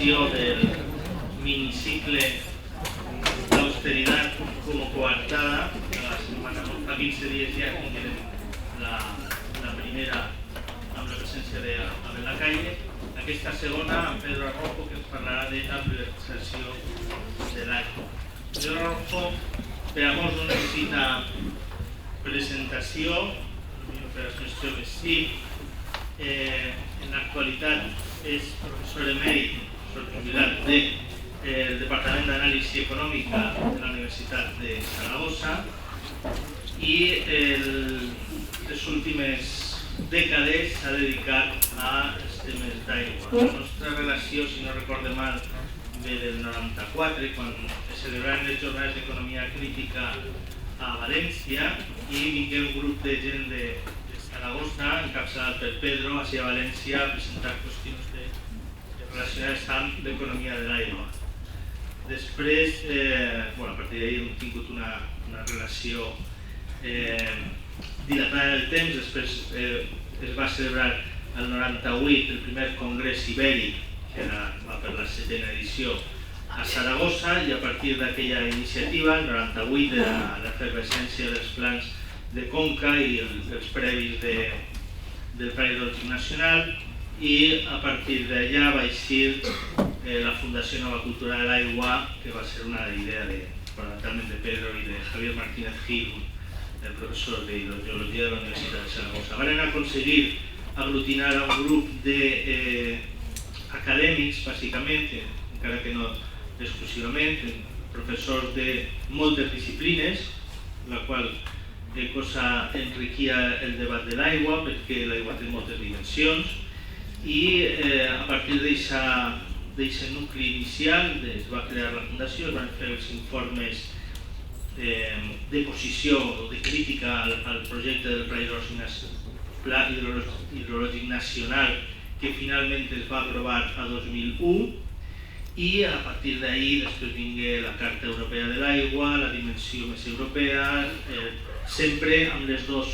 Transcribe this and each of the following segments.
presentació del minicicle d'Austeritat com coartada. Fa 15 dies ja tinguem la primera amb la presència d'Abel Lacalle. Aquesta segona amb Pedro Arrojo, que ens parlarà de la privatització de l'aigua. Pedro Arrojo, per a molts no necessita presentació, per als més joves sí. En l'actualitat és professor emèrit, professor jubilat del Departament d'Anàlisi Econòmica de la Universitat de Saragossa i les últimes dècades s'ha dedicat als temes d'aigua. La nostra relació, si no recorde mal, ve del 94, quan es celebraven les jornades d'economia crítica a València i vingué un grup de gent de Saragossa, encapçalat per Pedro, hacia València a presentar qüestions relacionades amb l'economia de l'aigua. Després, a partir d'ahir hem tingut una relació dilatada en el temps. Després es va celebrar el 98 el primer congrés ibèric, que va per la 7ª edició, a Saragossa, i a partir d'aquella iniciativa, el 98, de l'efervescència dels plans de Conca i els previs del Pla Hidrològic Nacional, i a partir d'allà va eixir la Fundació Nova Cultura de l'Aigua, que va ser una idea fonamentalment de Pedro i de Javier Martínez Gil, el professor d'Hidrogeologia de la Universitat de Saragossa. Van aconseguir aglutinar a un grup d'acadèmics, bàsicament, encara que no exclusivament, professors de moltes disciplines, la qual cosa enriquia el debat de l'aigua, perquè l'aigua té moltes dimensions, i a partir d'aquest nucli inicial es va crear la fundació, es van fer els informes de posició o de crítica al projecte del Pla Hidrològic Nacional, que finalment es va aprovar a 2001, i a partir d'ahir després vingué la Carta Europea de l'Aigua, la dimensió més europea, sempre amb les dos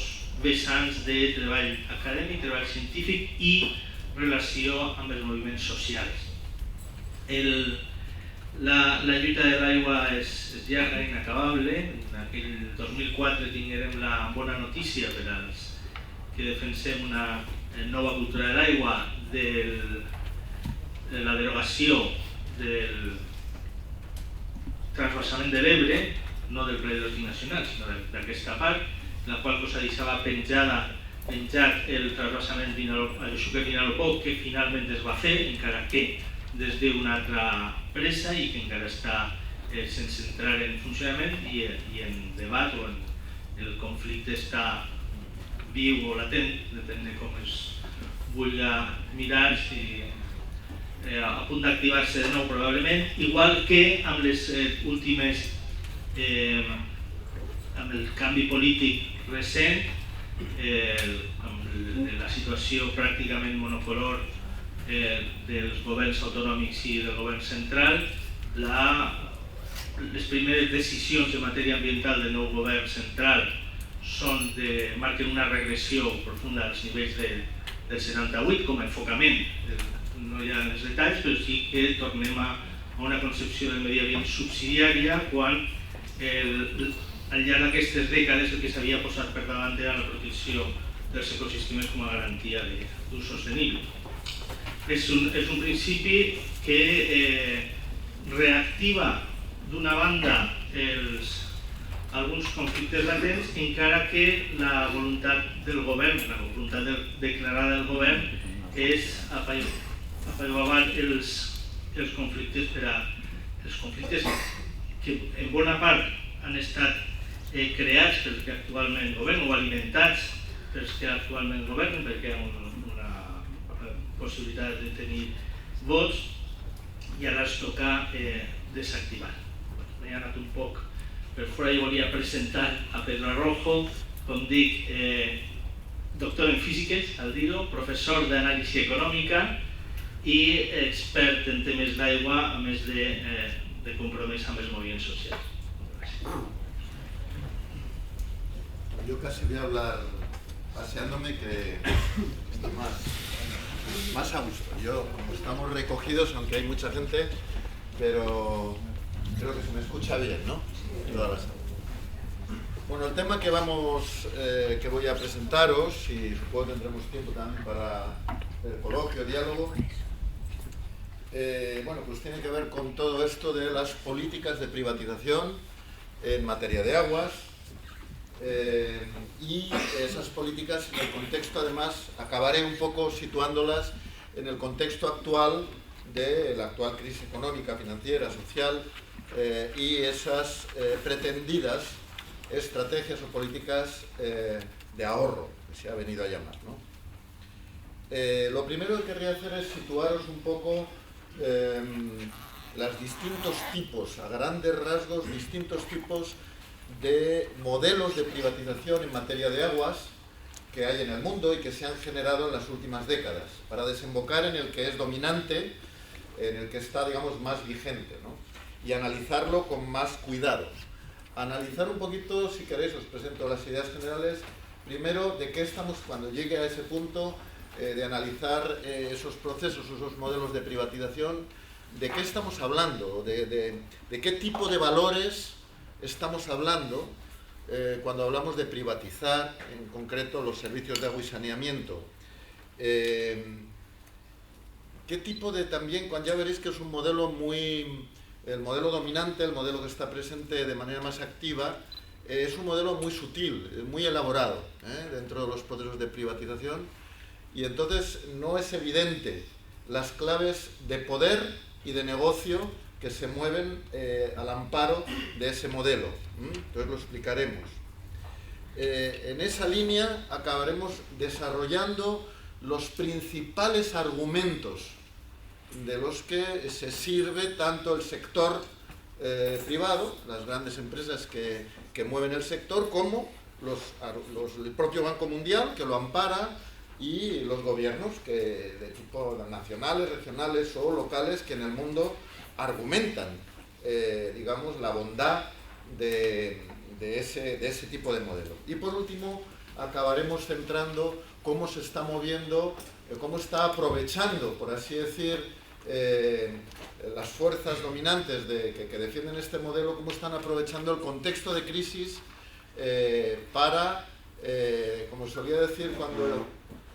vessants de treball acadèmic, treball científic i relació amb els moviments socials. La lluita de l'aigua és llarga i inacabable. En aquell 2004 tinguérem la bona notícia per als que defensem una nova cultura de l'aigua de la derogació del transvasament de l'Ebre, no del Pla Hidrològic Nacional, sinó d'aquesta part, la qual cosa deixava penjat el transvasament a Xúquer-Vinalopó, que finalment es va fer, encara que des d'una altra pressa i que encara està sense entrar en funcionament i en debat, o el conflicte està viu o latent, depèn de com es vulgui mirar, si a punt d'activar-se de nou probablement, igual que amb les últimes, amb el canvi polític recent, amb la situació pràcticament monocolor dels governs autonòmics i del govern central, les primeres decisions en matèria ambiental del nou govern central marquen una regressió profunda als nivells del 78 com a enfocament. No hi ha els detalls, però sí que tornem a una concepció del medi ambient subsidiària, quan al llarg d'aquestes dècades el que s'havia posat per davant era la protecció dels ecosistemes com a garantia d'ús sostenible. És un principi que reactiva d'una banda alguns conflictes latents, encara que la voluntat del govern, la voluntat declarada del govern, és apaivagar els conflictes que en bona part han estat creats pels que actualment governen o alimentats pels que actualment governen, perquè hi ha una possibilitat de tenir vots, i ara es toca desactivar. M'he anat un poc per fora i volia presentar a Pedro Arrojo, com dic, doctor en físiques, al dir-ho, professor d'anàlisi econòmica i expert en temes d'aigua, a més de compromís amb els moviments socials. Yo casi voy a hablar paseándome, que estoy más más a gusto. Yo, como estamos recogidos, aunque hay mucha gente, pero creo que se me escucha bien, ¿no? Toda la sala. Bueno, el tema que voy a presentaros, y supongo que tendremos tiempo también para el coloquio, diálogo, bueno, pues tiene que ver con todo esto de las políticas de privatización en materia de aguas, y esas políticas en el contexto, además, acabaré un poco situándolas en el contexto actual de la actual crisis económica, financiera, social, y esas pretendidas estrategias o políticas de ahorro, que se ha venido a llamar, ¿no? Lo primero que querría hacer es situaros un poco los distintos tipos, a grandes rasgos, distintos tipos de modelos de privatización en materia de aguas que hay en el mundo y que se han generado en las últimas décadas, para desembocar en el que es dominante, en el que está, digamos, más vigente, ¿no? Y analizarlo con más cuidado. Analizar un poquito, si queréis, os presento las ideas generales. Primero, de qué estamos, cuando llegue a ese punto de analizar esos procesos, esos modelos de privatización, de qué estamos hablando, de qué tipo de valores estamos hablando cuando hablamos de privatizar, en concreto, los servicios de agua y saneamiento. ¿Qué tipo de también, cuando ya veréis que es un modelo el modelo dominante, el modelo que está presente de manera más activa, es un modelo muy sutil, muy elaborado dentro de los procesos de privatización, y entonces no es evidente las claves de poder y de negocio que se mueven al amparo de ese modelo. Entonces lo explicaremos. En esa línea acabaremos desarrollando los principales argumentos de los que se sirve tanto el sector privado, las grandes empresas que mueven el sector, como el propio Banco Mundial, que lo ampara, y los gobiernos de tipo nacionales, regionales o locales, que en el mundo argumentan, digamos, la bondad de ese tipo de modelo. Y por último, acabaremos centrando cómo se está moviendo, cómo está aprovechando, por así decir, las fuerzas dominantes que defienden este modelo, cómo están aprovechando el contexto de crisis para, como solía decir cuando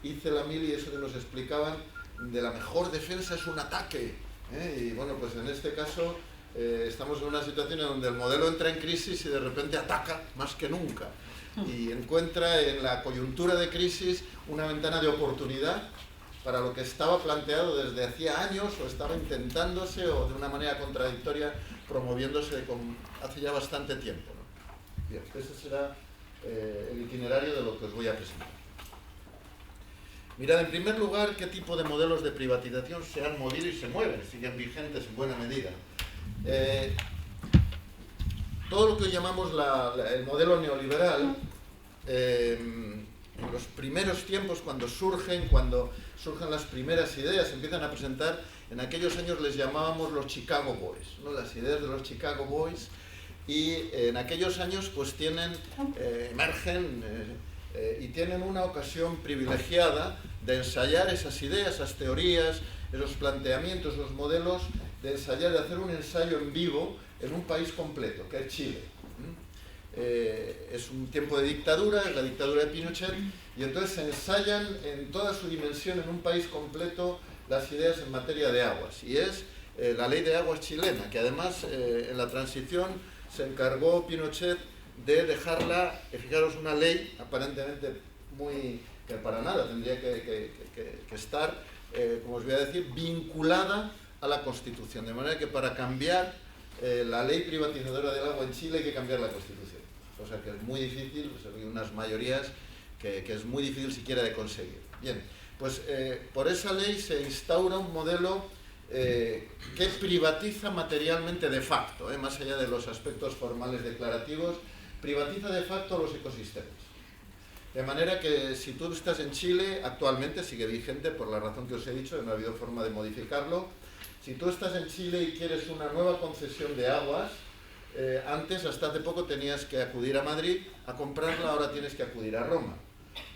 hice la mili, eso que nos explicaban, de la mejor defensa es un ataque. Y bueno, pues en este caso estamos en una situación en donde el modelo entra en crisis y de repente ataca más que nunca. Y encuentra en la coyuntura de crisis una ventana de oportunidad para lo que estaba planteado desde hacía años, o estaba intentándose, o de una manera contradictoria promoviéndose hace ya bastante tiempo, ¿no? Bien, ese será el itinerario de lo que os voy a presentar. Mirad, en primer lugar, qué tipo de modelos de privatización se han movido y se mueven, siguen vigentes en buena medida. Todo lo que llamamos el modelo neoliberal, en los primeros tiempos, cuando surgen las primeras ideas, se empiezan a presentar, en aquellos años les llamábamos los Chicago Boys, ¿no? Las ideas de los Chicago Boys, y en aquellos años pues emergen y tienen una ocasión privilegiada de ensayar esas ideas, esas teorías, esos planteamientos, esos modelos, de ensayar, de hacer un ensayo en vivo en un país completo, que es Chile. Es un tiempo de dictadura, es la dictadura de Pinochet, y entonces se ensayan en toda su dimensión en un país completo las ideas en materia de aguas, y es la ley de aguas chilena, que además en la transición se encargó Pinochet de dejarla, fijaros, una ley aparentemente que para nada tendría que estar, como os voy a decir, vinculada a la Constitución, de manera que para cambiar la ley privatizadora del agua en Chile hay que cambiar la Constitución, o sea que es muy difícil, pues hay unas mayorías que es muy difícil siquiera de conseguir. Bien, pues por esa ley se instaura un modelo que privatiza materialmente de facto, más allá de los aspectos formales declarativos, privatiza de facto los ecosistemas. De manera que si tú estás en Chile, actualmente sigue vigente por la razón que os he dicho, no ha habido forma de modificarlo. Si tú estás en Chile y quieres una nueva concesión de aguas, antes, hasta hace poco, tenías que acudir a Madrid a comprarla, ahora tienes que acudir a Roma.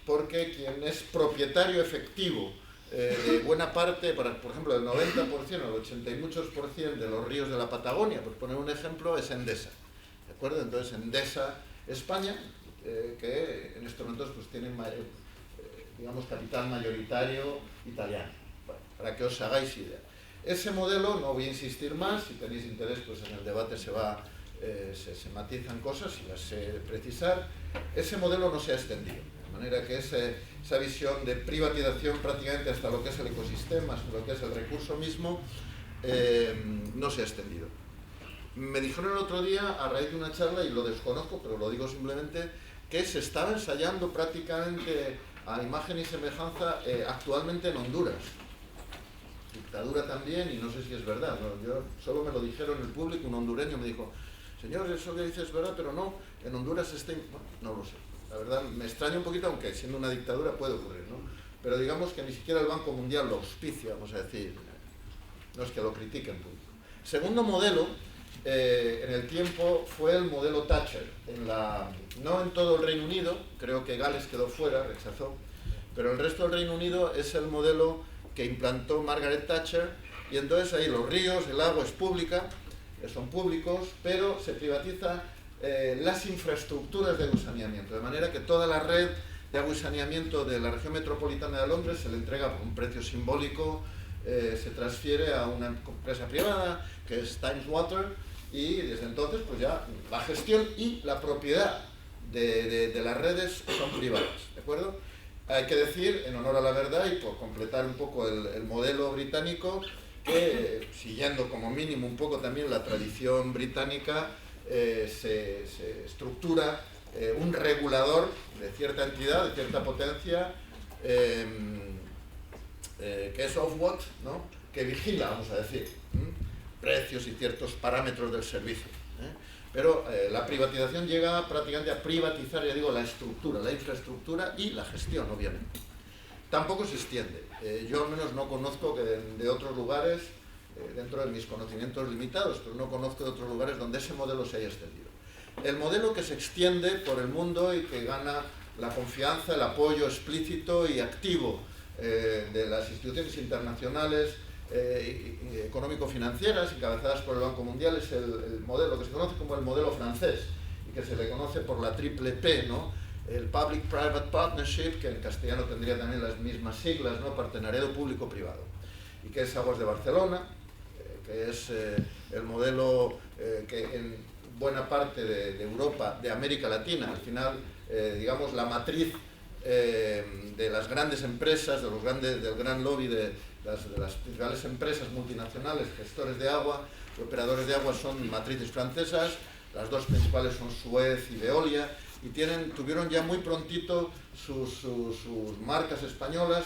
Porque quien es propietario efectivo de buena parte, por ejemplo, del 90%, el 80 y muchos por ciento de los ríos de la Patagonia, por poner un ejemplo, es Endesa. ¿De acuerdo? Entonces, Endesa España, que en estos momentos pues, tiene, digamos, capital mayoritario italiano. Bueno, para que os hagáis idea. Ese modelo, no voy a insistir más, si tenéis interés, pues en el debate se matizan cosas y las sé precisar. Ese modelo no se ha extendido, de manera que esa visión de privatización prácticamente hasta lo que es el ecosistema, hasta lo que es el recurso mismo, no se ha extendido. Me dijeron el otro día, a raíz de una charla, y lo desconozco, pero lo digo simplemente, que se estaba ensayando prácticamente a imagen y semejanza actualmente en Honduras. Dictadura también, y no sé si es verdad, ¿no? Yo solo me lo dijeron en el público, un hondureño me dijo, señor, eso que dice es verdad, pero no, en Honduras bueno, no lo sé. La verdad, me extraña un poquito, aunque siendo una dictadura puede ocurrir, ¿no? Pero digamos que ni siquiera el Banco Mundial lo auspicia, vamos a decir, no es que lo critique en público. Segundo modelo, en el tiempo, fue el modelo Thatcher. No en todo el Reino Unido, creo que Gales quedó fuera, rechazó, pero el resto del Reino Unido es el modelo que implantó Margaret Thatcher, y entonces ahí los ríos, el agua es pública, son públicos, pero se privatiza las infraestructuras de agua y saneamiento, de manera que toda la red de agua y saneamiento de la región metropolitana de Londres se le entrega por un precio simbólico, se transfiere a una empresa privada que es Thames Water, y desde entonces pues ya la gestión y la propiedad de las redes son privadas, ¿de acuerdo? Hay que decir, en honor a la verdad y por completar un poco el modelo británico, que siguiendo como mínimo un poco también la tradición británica, se estructura un regulador de cierta entidad, de cierta potencia, que es Ofwat, ¿no? Que vigila, vamos a decir, precios y ciertos parámetros del servicio. Pero la privatización llega prácticamente a privatizar, ya digo, la estructura, la infraestructura y la gestión, obviamente. Tampoco se extiende. Yo al menos no conozco que de otros lugares, dentro de mis conocimientos limitados, pero no conozco de otros lugares donde ese modelo se haya extendido. El modelo que se extiende por el mundo y que gana la confianza, el apoyo explícito y activo de las instituciones internacionales económico-financieras encabezadas por el Banco Mundial es el modelo que se conoce como el modelo francés y que se le conoce por la triple P, ¿no? El Public-Private Partnership, que en castellano tendría también las mismas siglas, ¿no? Partenariado público-privado, y que es Aguas de Barcelona, que es el modelo que en buena parte de Europa, de América Latina, al final, digamos, la matriz de las grandes empresas, del gran lobby de las principales empresas multinacionales, gestores de agua, operadores de agua, son matrices francesas. Las dos principales son Suez y Veolia, y tuvieron ya muy prontito sus marcas españolas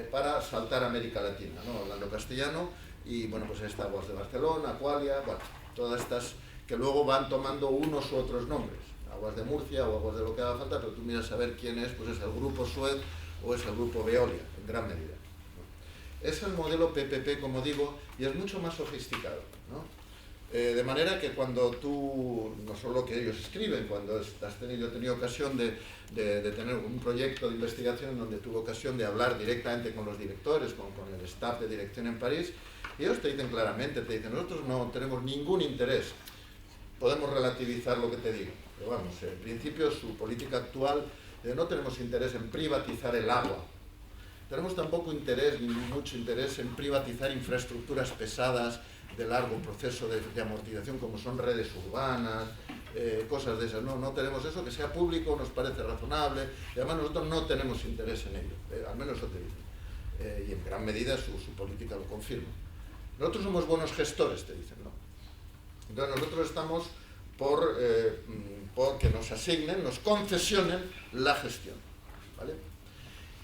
para saltar a América Latina, ¿no? Hablando castellano, y bueno, pues está Aguas de Barcelona, Aqualia, bueno, todas estas que luego van tomando unos u otros nombres, Aguas de Murcia o Aguas de lo que haga falta, pero tú miras a ver quién es, pues es el grupo Suez o es el grupo Veolia, en gran medida. Es el modelo PPP, como digo, y es mucho más sofisticado, ¿no? De manera que cuando tú, no solo lo que ellos escriben, cuando yo he tenido ocasión de tener un proyecto de investigación en donde tuve ocasión de hablar directamente con los directores, con el staff de dirección en París, y ellos te dicen claramente, nosotros no tenemos ningún interés, podemos relativizar lo que te digo, pero vamos, en principio su política actual, no tenemos interés en privatizar el agua. Tenemos tampoco interés, ni mucho interés, en privatizar infraestructuras pesadas de largo proceso de amortización, como son redes urbanas, cosas de esas. No tenemos eso, que sea público nos parece razonable, y además nosotros no tenemos interés en ello, al menos eso te dicen. Y en gran medida su política lo confirma. Nosotros somos buenos gestores, te dicen, ¿no? Entonces nosotros estamos por que nos asignen, nos concesionen la gestión, ¿vale?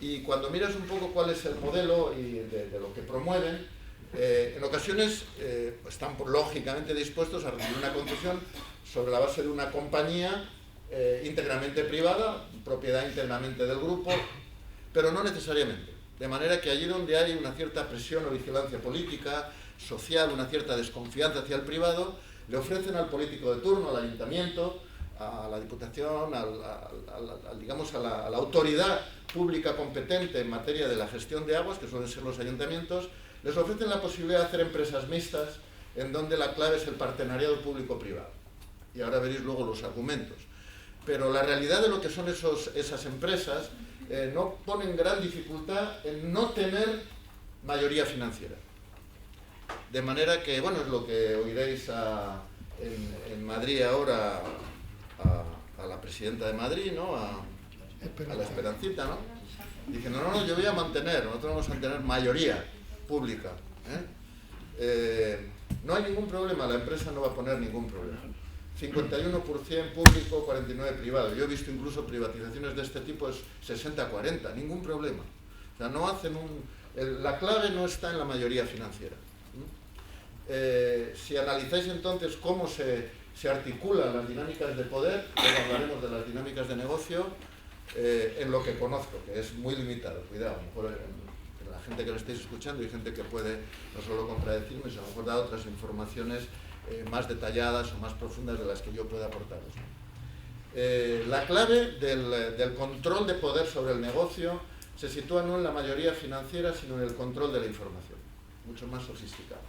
Y cuando miras un poco cuál es el modelo y de lo que promueven, en ocasiones están lógicamente dispuestos a recibir una concesión sobre la base de una compañía íntegramente privada, propiedad íntegramente del grupo, pero no necesariamente. De manera que allí donde hay una cierta presión o vigilancia política, social, una cierta desconfianza hacia el privado, le ofrecen al político de turno, al ayuntamiento, a la Diputación, digamos a la autoridad pública competente en materia de la gestión de aguas, que suelen ser los ayuntamientos, les ofrecen la posibilidad de hacer empresas mixtas en donde la clave es el partenariado público-privado. Y ahora veréis luego los argumentos. Pero la realidad de lo que son esas empresas no ponen gran dificultad en no tener mayoría financiera. De manera que, bueno, es lo que oiréis en Madrid ahora a la presidenta de Madrid, ¿no? A la Esperancita, ¿no? Diciendo, no, yo voy a mantener, nosotros vamos a tener mayoría pública. No hay ningún problema, la empresa no va a poner ningún problema. 51% público, 49% privado. Yo he visto incluso privatizaciones de este tipo, es 60-40, ningún problema. O sea, no hacen la clave no está en la mayoría financiera. Si analizáis entonces cómo se articulan las dinámicas de poder, luego hablaremos de las dinámicas de negocio, en lo que conozco, que es muy limitado, cuidado, a lo mejor la gente que lo estáis escuchando y gente que puede no solo contradecirme, sino a lo mejor dar otras informaciones más detalladas o más profundas de las que yo pueda aportaros. La clave del control de poder sobre el negocio se sitúa no en la mayoría financiera, sino en el control de la información, mucho más sofisticado.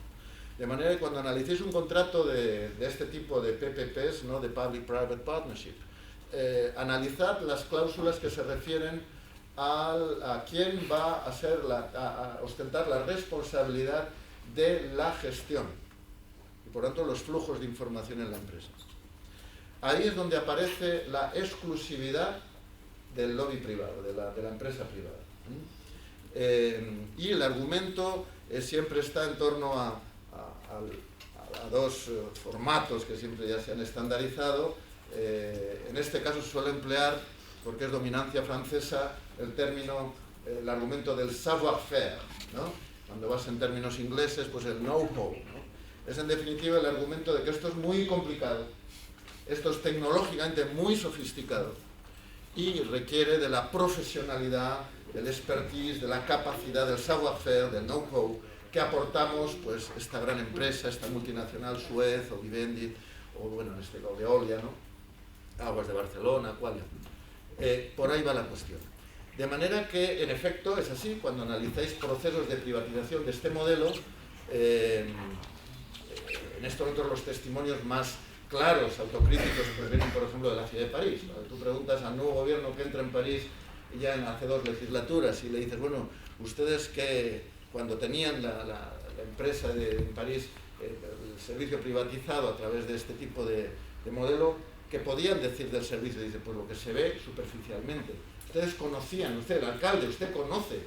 De manera que cuando analicéis un contrato de este tipo de PPPs, ¿no? De Public-Private Partnership, analizad las cláusulas que se refieren a quién va a ostentar la responsabilidad de la gestión y por tanto los flujos de información en la empresa. Ahí es donde aparece la exclusividad del lobby privado, de la empresa privada. Y el argumento siempre está en torno a dos formatos que siempre ya se han estandarizado. En este caso se suele emplear, porque es dominancia francesa, el argumento del savoir-faire, ¿no? Cuando vas en términos ingleses, pues el know-how, ¿no? Es en definitiva el argumento de que esto es muy complicado, esto es tecnológicamente muy sofisticado y requiere de la profesionalidad, del expertise, de la capacidad, del savoir-faire, del know-how que aportamos pues esta gran empresa, esta multinacional Suez o Vivendi, o bueno, en este caso Veolia, ¿no? Aguas de Barcelona, Qualia. Por ahí va la cuestión. De manera que, en efecto, es así, cuando analizáis procesos de privatización de este modelo, en estos otros los testimonios más claros, autocríticos, pues vienen, por ejemplo, de la ciudad de París. Cuando tú preguntas al nuevo gobierno que entra en París ya hace 2 legislaturas y le dices, bueno, ustedes que cuando tenían la empresa en París, el servicio privatizado a través de este tipo de modelo, ¿qué podían decir del servicio? Dice, pues lo que se ve superficialmente. Ustedes conocían, usted, el alcalde, usted conoce,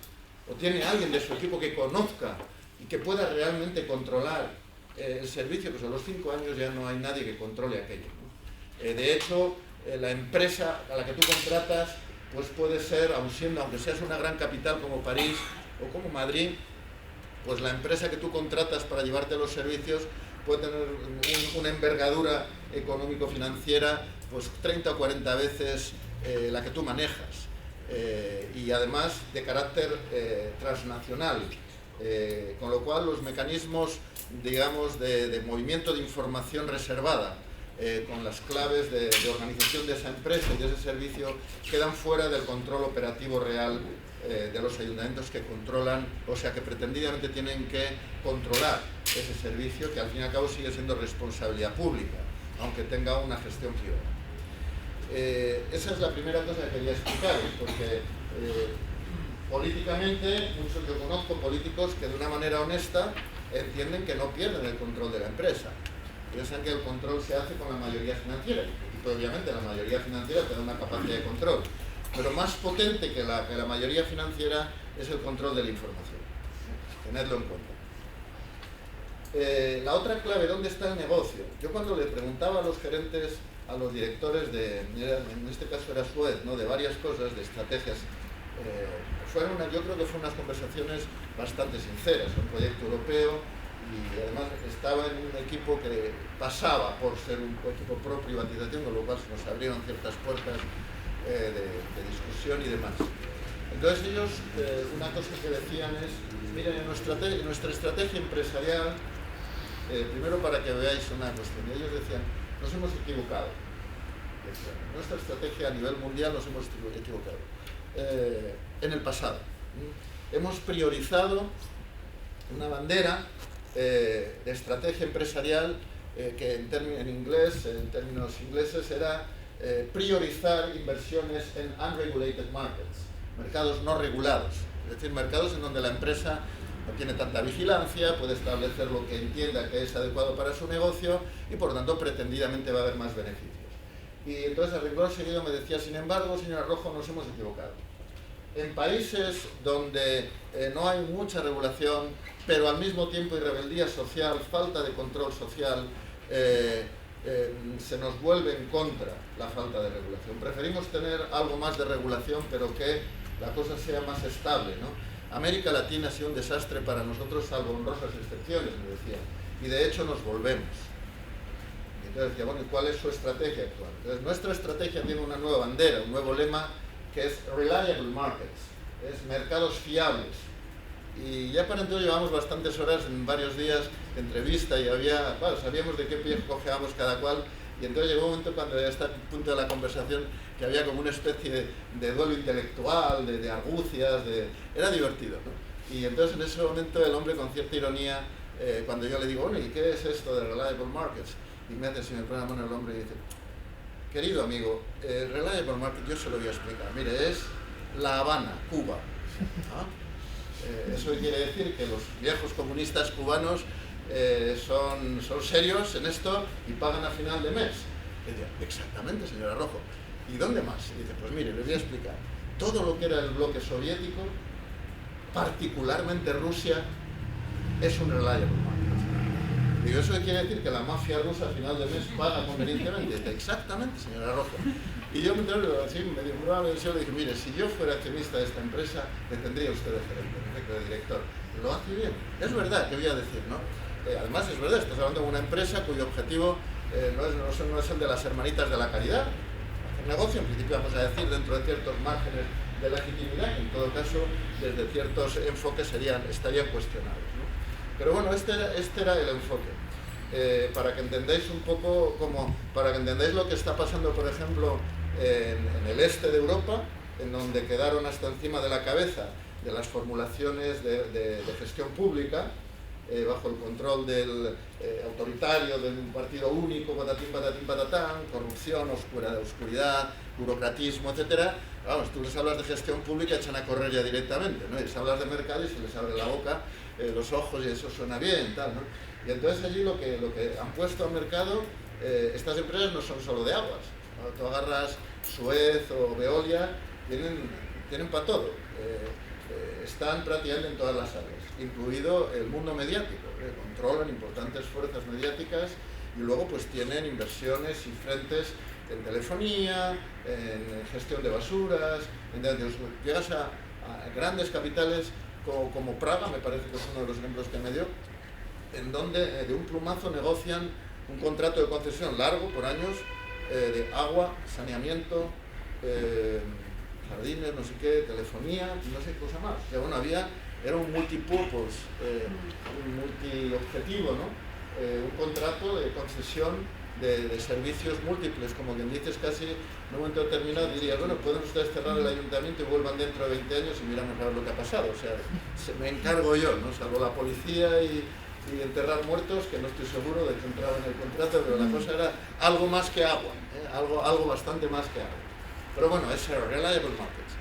o tiene alguien de su equipo que conozca y que pueda realmente controlar el servicio, pues a los 5 años ya no hay nadie que controle aquello, ¿no? De hecho, la empresa a la que tú contratas, pues puede ser, aunque seas una gran capital como París o como Madrid, pues la empresa que tú contratas para llevarte los servicios puede tener una envergadura económico-financiera pues 30 o 40 veces la que tú manejas, y además de carácter transnacional, con lo cual los mecanismos, digamos, de movimiento de información reservada, con las claves de organización de esa empresa y de ese servicio, quedan fuera del control operativo real de los ayuntamientos que controlan, o sea que pretendidamente tienen que controlar ese servicio que al fin y al cabo sigue siendo responsabilidad pública, aunque tenga una gestión privada. Esa es la primera cosa que quería explicaros, porque políticamente, yo conozco políticos que de una manera honesta entienden que no pierden el control de la empresa. Piensan que el control se hace con la mayoría financiera, y pues, obviamente la mayoría financiera te da una capacidad de control, pero más potente que la mayoría financiera es el control de la información. Tenedlo en cuenta. La otra clave, ¿dónde está el negocio? Yo cuando le preguntaba a los gerentes, a los directores en este caso era Suez, ¿no? De varias cosas, de estrategias, yo creo que fueron unas conversaciones bastante sinceras, un proyecto europeo, y además estaba en un equipo que pasaba por ser un equipo pro privatización, con lo cual se nos abrieron ciertas puertas de discusión y demás. Entonces ellos, una cosa que decían es, miren, en nuestra estrategia empresarial, primero para que veáis una cuestión, ellos decían, nos hemos equivocado. Nuestra estrategia a nivel mundial nos hemos equivocado. En el pasado. Hemos priorizado una bandera de estrategia empresarial que en términos ingleses era priorizar inversiones en unregulated markets, mercados no regulados, es decir, mercados en donde la empresa no tiene tanta vigilancia, puede establecer lo que entienda que es adecuado para su negocio y por tanto pretendidamente va a haber más beneficios. Y entonces a renglón seguido me decía, sin embargo, señora Rojo, nos hemos equivocado. En países donde no hay mucha regulación, pero al mismo tiempo hay rebeldía social, falta de control social, se nos vuelve en contra la falta de regulación. Preferimos tener algo más de regulación, pero que la cosa sea más estable, ¿no? América Latina ha sido un desastre para nosotros, salvo honrosas excepciones, me decía, y de hecho nos volvemos. Y entonces decía, bueno, ¿y cuál es su estrategia actual? Entonces, nuestra estrategia tiene una nueva bandera, un nuevo lema, que es Reliable Markets, es mercados fiables. Y ya para entonces llevamos bastantes horas en varios días de entrevista y sabíamos de qué pie cojeábamos cada cual, y entonces llegó un momento cuando ya está el punto de la conversación que había como una especie de duelo intelectual, de argucias, era divertido, ¿no? Y entonces en ese momento el hombre con cierta ironía, cuando yo le digo, bueno, ¿y qué es esto de Reliable Markets? Y me hace así, me pone la mano el hombre y dice, querido amigo, Reliable Market yo se lo voy a explicar, mire, es La Habana, Cuba. Eso quiere decir que los viejos comunistas cubanos son serios en esto y pagan a final de mes. Y dice, exactamente, señora Rojo. ¿Y dónde más? Y dice, pues mire, le voy a explicar. Todo lo que era el bloque soviético, particularmente Rusia, es un reliable market. Digo, ¿eso quiere decir que la mafia rusa a final de mes paga convenientemente? Dice, exactamente, señora Rojo. Y yo me dio una versión y dije, mire, si yo fuera accionista de esta empresa, le tendría usted de gerente, en efecto, de director. Lo hace bien. Es verdad, ¿qué voy a decir, no? Además, es verdad, estás hablando de una empresa cuyo objetivo no es el de las hermanitas de la caridad. Hacer negocio, en principio, vamos a decir, dentro de ciertos márgenes de legitimidad, que en todo caso, desde ciertos enfoques estarían cuestionados, ¿no? Pero bueno, este era el enfoque. Para que entendáis un poco, para que entendáis lo que está pasando, por ejemplo, en el este de Europa, en donde quedaron hasta encima de la cabeza de las formulaciones de gestión pública, bajo el control del autoritario, de un partido único, patatín, patatín, patatán, corrupción, oscuridad, burocratismo, etc. Vamos, tú les hablas de gestión pública, echan a correr ya directamente, ¿no? Y les hablas de mercado y se les abre la boca, los ojos, y eso suena bien, tal, ¿no? Y entonces allí lo que han puesto al mercado, estas empresas no son solo de aguas, ¿no? Tú agarras Suez o Veolia, tienen para todo. Están prácticamente en todas las áreas, incluido el mundo mediático, controlan importantes fuerzas mediáticas y luego pues tienen inversiones y frentes en telefonía, en gestión de basuras, llegas a grandes capitales como Praga, me parece que es uno de los ejemplos que me dio, en donde de un plumazo negocian un contrato de concesión largo, por años, de agua, saneamiento, jardines, no sé qué, telefonía, no sé qué cosa más. O sea, bueno, era un multipurpose, un multiobjetivo, ¿no? Un contrato de concesión de servicios múltiples, como quien dices, casi en un momento determinado dirías, bueno, pueden ustedes cerrar el ayuntamiento y vuelvan dentro de 20 años y miramos a ver lo que ha pasado. O sea, me encargo yo, ¿no? Salvo la policía y enterrar muertos, que no estoy seguro de que entraba en el contrato, pero la cosa era algo más que agua, algo bastante más que agua. Pero bueno, es Reliable Markets.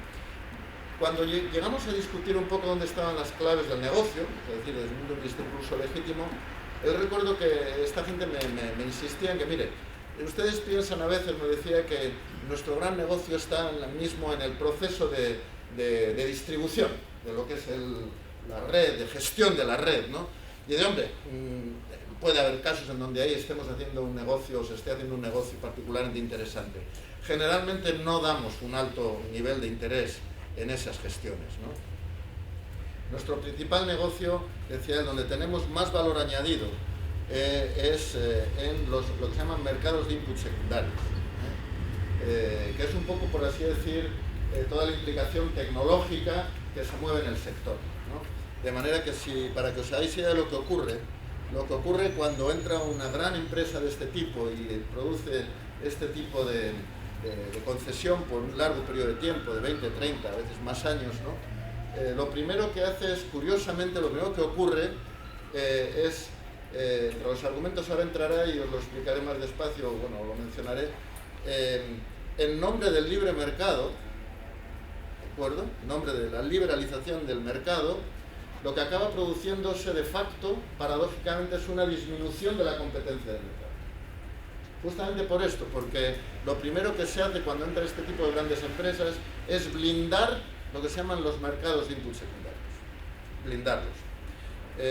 Cuando llegamos a discutir un poco dónde estaban las claves del negocio, es decir, desde un punto de vista incluso legítimo, yo recuerdo que esta gente me insistía en que, mire, ustedes piensan a veces, me decía, que nuestro gran negocio está mismo en el proceso de distribución, de lo que es la red, de gestión de la red, ¿no? Y de hombre, puede haber casos en donde ahí estemos haciendo un negocio o se esté haciendo un negocio particularmente interesante. Generalmente no damos un alto nivel de interés en esas gestiones, ¿no? Nuestro principal negocio, decía él, donde tenemos más valor añadido es en lo que se llaman mercados de input secundarios, que es un poco, por así decir, toda la implicación tecnológica que se mueve en el sector, ¿no? De manera que, para que os hagáis idea de lo que ocurre cuando entra una gran empresa de este tipo y produce este tipo de concesión por un largo periodo de tiempo, de 20, 30, a veces más años, ¿no? Lo primero que hace es, curiosamente, lo primero que ocurre es, entre los argumentos ahora entrará y os lo explicaré más despacio, bueno, lo mencionaré, en nombre del libre mercado, ¿de acuerdo? En nombre de la liberalización del mercado, lo que acaba produciéndose de facto, paradójicamente, es una disminución de la competencia del mercado. Justamente por esto, porque lo primero que se hace cuando entra este tipo de grandes empresas es blindar lo que se llaman los mercados de input secundarios. Blindarlos.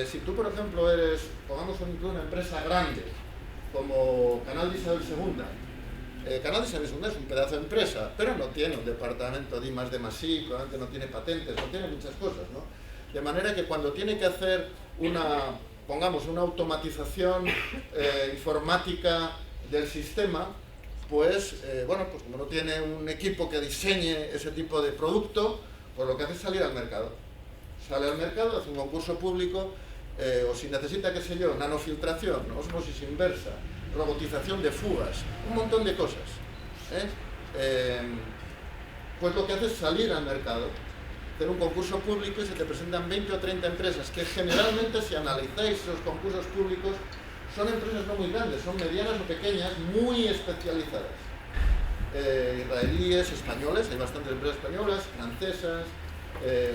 Si tú, por ejemplo, eres, pongamos una empresa grande, como Canal de Isabel II, Canal de Isabel II es un pedazo de empresa, pero no tiene un departamento de I+D+I, probablemente no tiene patentes, no tiene muchas cosas, ¿no? De manera que cuando tiene que hacer pongamos, una automatización informática del sistema, pues, bueno, pues como no tiene un equipo que diseñe ese tipo de producto, pues lo que hace es salir al mercado. Sale al mercado, hace un concurso público, o si necesita, qué sé yo, nanofiltración, ósmosis inversa, robotización de fugas, un montón de cosas, pues lo que hace es salir al mercado, hacer un concurso público y se te presentan 20 o 30 empresas que generalmente, si analizáis los concursos públicos, son empresas no muy grandes, son medianas o pequeñas, muy especializadas. Israelíes, españoles, hay bastantes empresas españolas, francesas,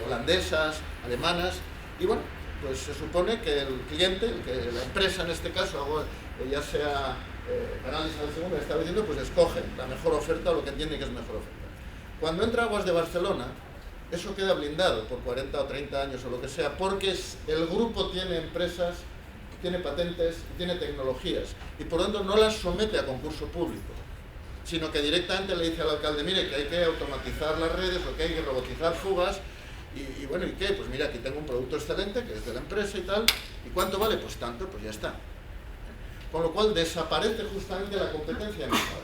holandesas, alemanas, y bueno, pues se supone que el cliente, que la empresa en este caso, ya sea Canal de Isabel II, está diciendo, pues escoge la mejor oferta o lo que entiende que es mejor oferta. Cuando entra Aguas de Barcelona, eso queda blindado por 40 o 30 años o lo que sea, porque el grupo tiene empresas, tiene patentes, tiene tecnologías, y por lo tanto no las somete a concurso público, sino que directamente le dice al alcalde, mire, que hay que automatizar las redes o que hay que robotizar fugas, y bueno, ¿y qué? Pues mira, aquí tengo un producto excelente que es de la empresa y tal, ¿y cuánto vale? Pues tanto, pues ya está. Con lo cual desaparece justamente la competencia en el mercado.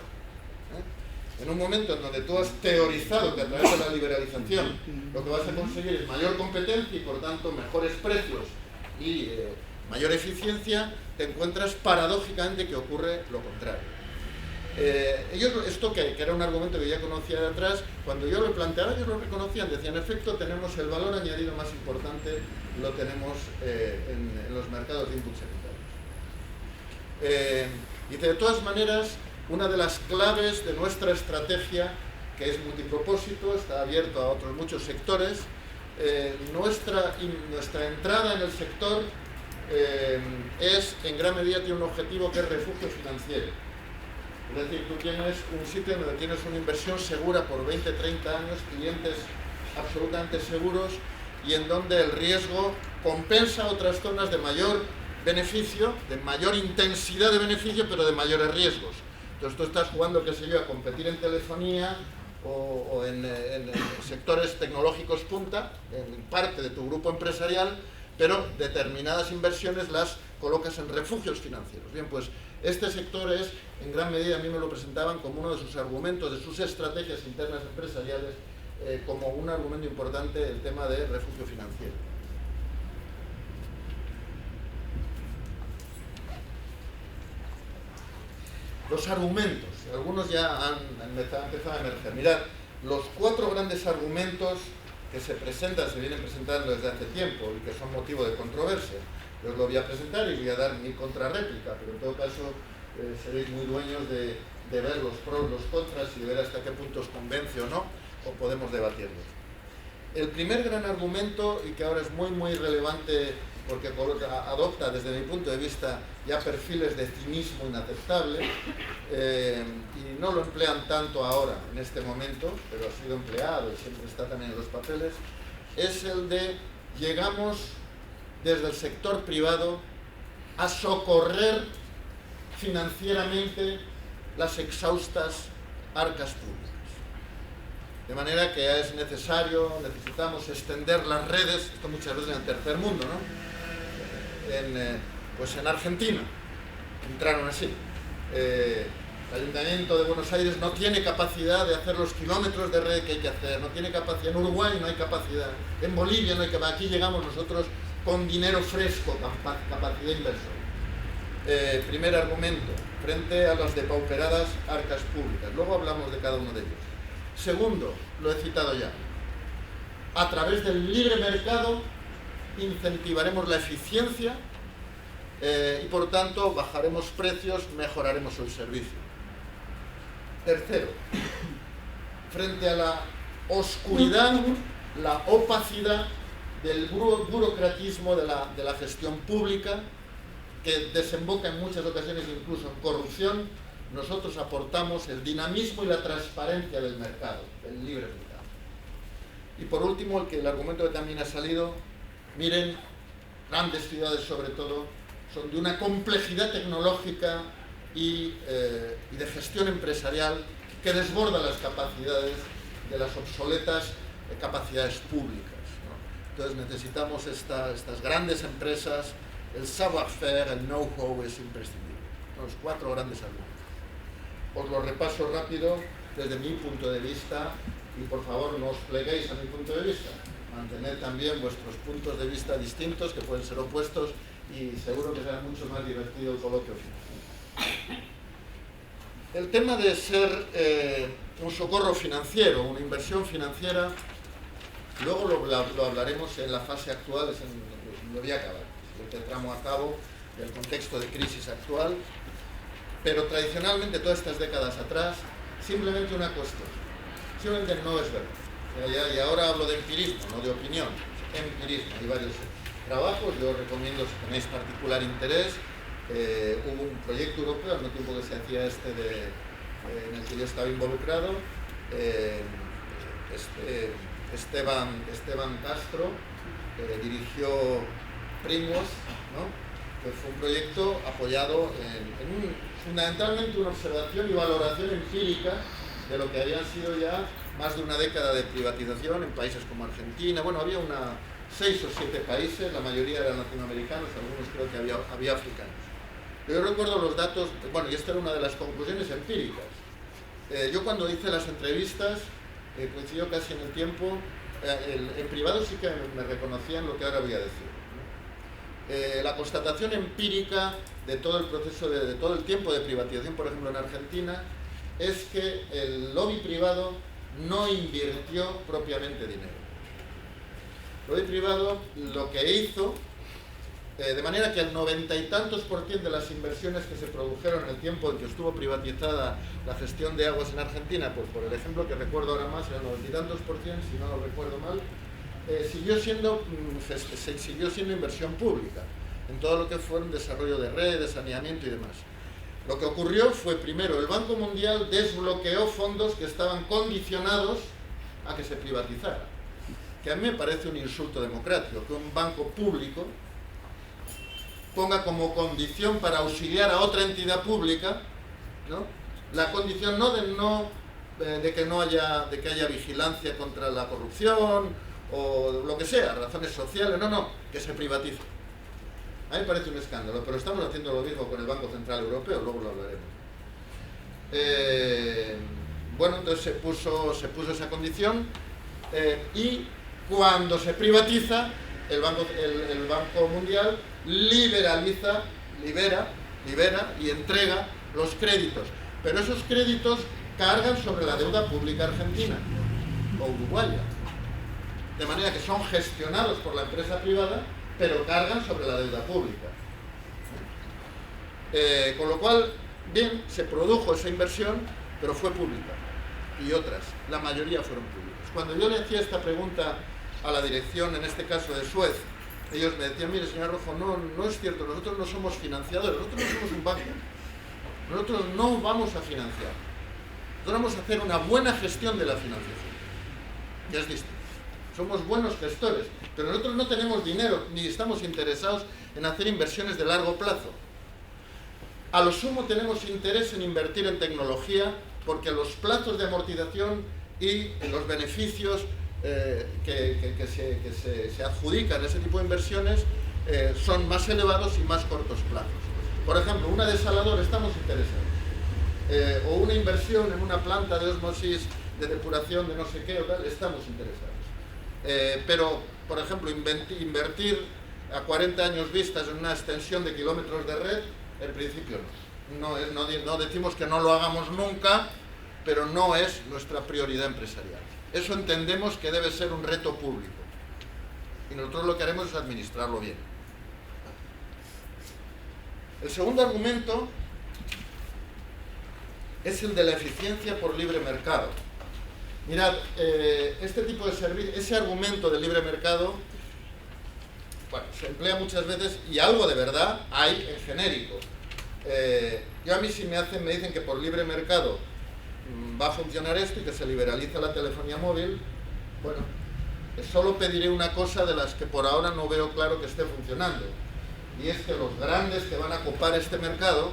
En un momento en donde tú has teorizado que a través de la liberalización lo que vas a conseguir es mayor competencia y por tanto mejores precios y mayor eficiencia, te encuentras paradójicamente que ocurre lo contrario. Esto que era un argumento que ya conocía de atrás, cuando yo lo planteaba, ellos lo reconocían, decían, en efecto, tenemos el valor añadido más importante, lo tenemos en los mercados de input secundarios. Y de todas maneras, una de las claves de nuestra estrategia, que es multipropósito, está abierto a otros muchos sectores, nuestra entrada en el sector en gran medida tiene un objetivo que es refugio financiero. Es decir, tú tienes un sitio donde tienes una inversión segura por 20, 30 años, clientes absolutamente seguros y en donde el riesgo compensa otras zonas de mayor beneficio, de mayor intensidad de beneficio, pero de mayores riesgos. Entonces tú estás jugando, qué sé yo, a competir en telefonía o en sectores tecnológicos punta, en parte de tu grupo empresarial, pero determinadas inversiones las colocas en refugios financieros. Bien, pues este sector es, en gran medida, a mí me lo presentaban como uno de sus argumentos, de sus estrategias internas empresariales, como un argumento importante el tema de refugio financiero. Los argumentos, algunos ya han empezado a emerger. Mirad, los 4 grandes argumentos que se vienen presentando desde hace tiempo y que son motivo de controversia. Yo os lo voy a presentar y voy a dar mi contrarréplica, pero en todo caso seréis muy dueños de ver los pros, los contras y de ver hasta qué punto os convence o no, o podemos debatirlos. El primer gran argumento, y que ahora es muy muy relevante porque adopta desde mi punto de vista ya perfiles de cinismo inaceptable, y no lo emplean tanto ahora en este momento, pero ha sido empleado y siempre está también en los papeles, es el de llegamos desde el sector privado a socorrer financieramente las exhaustas arcas públicas. De manera que ya es necesitamos extender las redes, esto muchas veces en el tercer mundo, ¿no? Pues en Argentina entraron así. El Ayuntamiento de Buenos Aires no tiene capacidad de hacer los kilómetros de red que hay que hacer, no tiene capacidad. En Uruguay no hay capacidad, en Bolivia no hay capacidad. Aquí llegamos nosotros con dinero fresco, capacidad inversora. Primer argumento, frente a las depauperadas arcas públicas. Luego hablamos de cada uno de ellos. Segundo, lo he citado ya, a través del libre mercado incentivaremos la eficiencia y por tanto bajaremos precios, mejoraremos el servicio. Tercero, frente a la oscuridad, la opacidad del burocratismo de la gestión pública, que desemboca en muchas ocasiones incluso en corrupción, nosotros aportamos el dinamismo y la transparencia del mercado, del libre mercado. Y por último, el argumento que también ha salido, miren, grandes ciudades sobre todo, son de una complejidad tecnológica y de gestión empresarial que desborda las capacidades de las obsoletas capacidades públicas, ¿no? Entonces necesitamos estas grandes empresas, el savoir-faire, el know-how es imprescindible. Los 4 grandes argumentos. Os lo repaso rápido desde mi punto de vista y por favor no os pleguéis a mi punto de vista. Mantened también vuestros puntos de vista distintos, que pueden ser opuestos, y seguro que será mucho más divertido el coloquio final. El tema de ser un socorro financiero, una inversión financiera, luego lo hablaremos en la fase actual, lo voy a acabar, lo que tramo a cabo del contexto de crisis actual, pero tradicionalmente todas estas décadas atrás, simplemente una cuestión, simplemente no es verdad. Y ahora hablo de empirismo, no de opinión, empirismo, hay varios trabajos, yo os recomiendo si tenéis particular interés. Hubo un proyecto europeo al mismo tiempo que se hacía en el que yo estaba involucrado, Esteban Castro dirigió Primos, ¿no? Que fue un proyecto apoyado fundamentalmente una observación y valoración empírica de lo que habían sido ya más de una década de privatización en países como Argentina. Bueno, había 6 o 7 países, la mayoría eran latinoamericanos, algunos creo que había africanos. Yo recuerdo los datos, bueno, y esta era una de las conclusiones empíricas. Yo cuando hice las entrevistas, coincidió casi en el tiempo, en privado sí que me reconocían lo que ahora voy a decir, ¿no? La constatación empírica de todo el proceso, de todo el tiempo de privatización, por ejemplo en Argentina, es que el lobby privado no invirtió propiamente dinero. El lobby privado lo que hizo, de manera que el 90 y tantos % de las inversiones que se produjeron en el tiempo en que estuvo privatizada la gestión de aguas en Argentina, pues por el ejemplo que recuerdo ahora más, el 90 y tantos %, si no lo recuerdo mal, siguió siendo inversión pública en todo lo que fue un desarrollo de redes, saneamiento y demás. Lo que ocurrió fue, primero, el Banco Mundial desbloqueó fondos que estaban condicionados a que se privatizara, que a mí me parece un insulto democrático, que un banco público ponga como condición para auxiliar a otra entidad pública, ¿no? La condición de que haya vigilancia contra la corrupción o lo que sea, razones sociales, que se privatice. A mí me parece un escándalo, pero estamos haciendo lo mismo con el Banco Central Europeo, luego lo hablaremos. Bueno, entonces se puso esa condición y cuando se privatiza, el Banco Mundial libera y entrega los créditos, pero esos créditos cargan sobre la deuda pública argentina o uruguaya, de manera que son gestionados por la empresa privada, pero cargan sobre la deuda pública. Con lo cual, bien, se produjo esa inversión, pero fue pública, y otras, la mayoría fueron públicas. Cuando yo le hacía esta pregunta a la dirección, en este caso de Suez, ellos me decían, mire señor Rojo, no es cierto, nosotros no somos financiadores, nosotros no somos un banco, nosotros no vamos a financiar, nosotros vamos a hacer una buena gestión de la financiación, que es distinto. Somos buenos gestores, pero nosotros no tenemos dinero, ni estamos interesados en hacer inversiones de largo plazo. A lo sumo tenemos interés en invertir en tecnología, porque los plazos de amortización y los beneficios que se adjudican a ese tipo de inversiones son más elevados y más cortos plazos. Por ejemplo, una desaladora, estamos interesados. O una inversión en una planta de ósmosis, de depuración de no sé qué o tal, estamos interesados. Pero, por ejemplo, invertir a 40 años vistas en una extensión de kilómetros de red, En principio no decimos que no lo hagamos nunca, pero no es nuestra prioridad empresarial. Eso entendemos que debe ser un reto público. Y nosotros lo que haremos es administrarlo bien. El segundo argumento es el de la eficiencia por libre mercado. Mirad, este tipo de servicio, ese argumento del libre mercado, bueno, se emplea muchas veces y algo de verdad hay en genérico. Yo a mí si me dicen que por libre mercado va a funcionar esto y que se liberaliza la telefonía móvil, bueno, solo pediré una cosa de las que por ahora no veo claro que esté funcionando, y es que los grandes que van a copar este mercado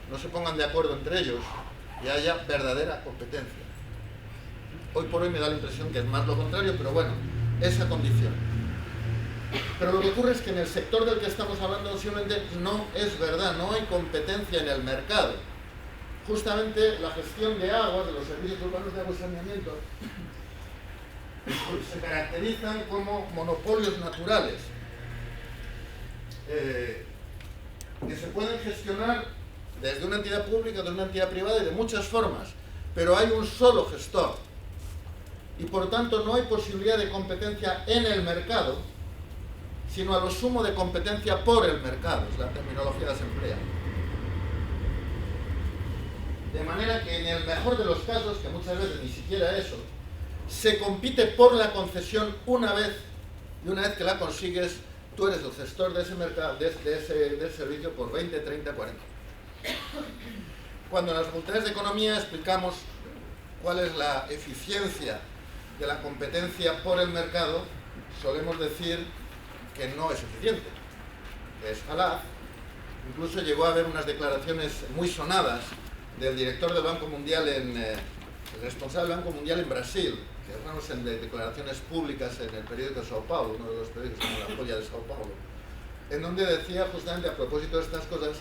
no se pongan de acuerdo entre ellos y haya verdadera competencia. Hoy por hoy me da la impresión que es más lo contrario, pero bueno, esa condición. Pero lo que ocurre es que en el sector del que estamos hablando simplemente no es verdad, no hay competencia en el mercado. Justamente la gestión de aguas, de los servicios urbanos de agua y saneamiento, se caracterizan como monopolios naturales, que se pueden gestionar desde una entidad pública, desde una entidad privada y de muchas formas, pero hay un solo gestor y por tanto no hay posibilidad de competencia en el mercado, sino a lo sumo de competencia por el mercado, es la terminología que se emplea. De manera que en el mejor de los casos, que muchas veces ni siquiera eso, se compite por la concesión una vez, y una vez que la consigues, tú eres el gestor de ese mercado, del servicio por 20, 30, 40. Cuando en las facultades de economía explicamos cuál es la eficiencia de la competencia por el mercado, solemos decir que no es eficiente, que es falaz. Incluso llegó a haber unas declaraciones muy sonadas del director del Banco Mundial, el responsable del Banco Mundial en Brasil, que hablamos en declaraciones públicas en el periódico de Sao Paulo, uno de los periódicos como La Joya de Sao Paulo, en donde decía justamente a propósito de estas cosas,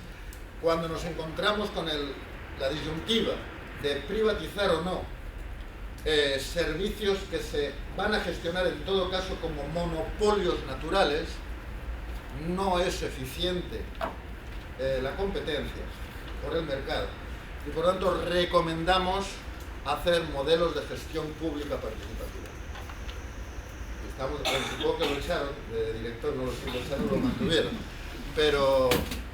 cuando nos encontramos con la disyuntiva de privatizar o no servicios que se van a gestionar en todo caso como monopolios naturales, no es eficiente la competencia por el mercado y por lo tanto recomendamos hacer modelos de gestión pública participativa. Supongo que lo echaron, de director no lo echaron, lo mantuvieron, pero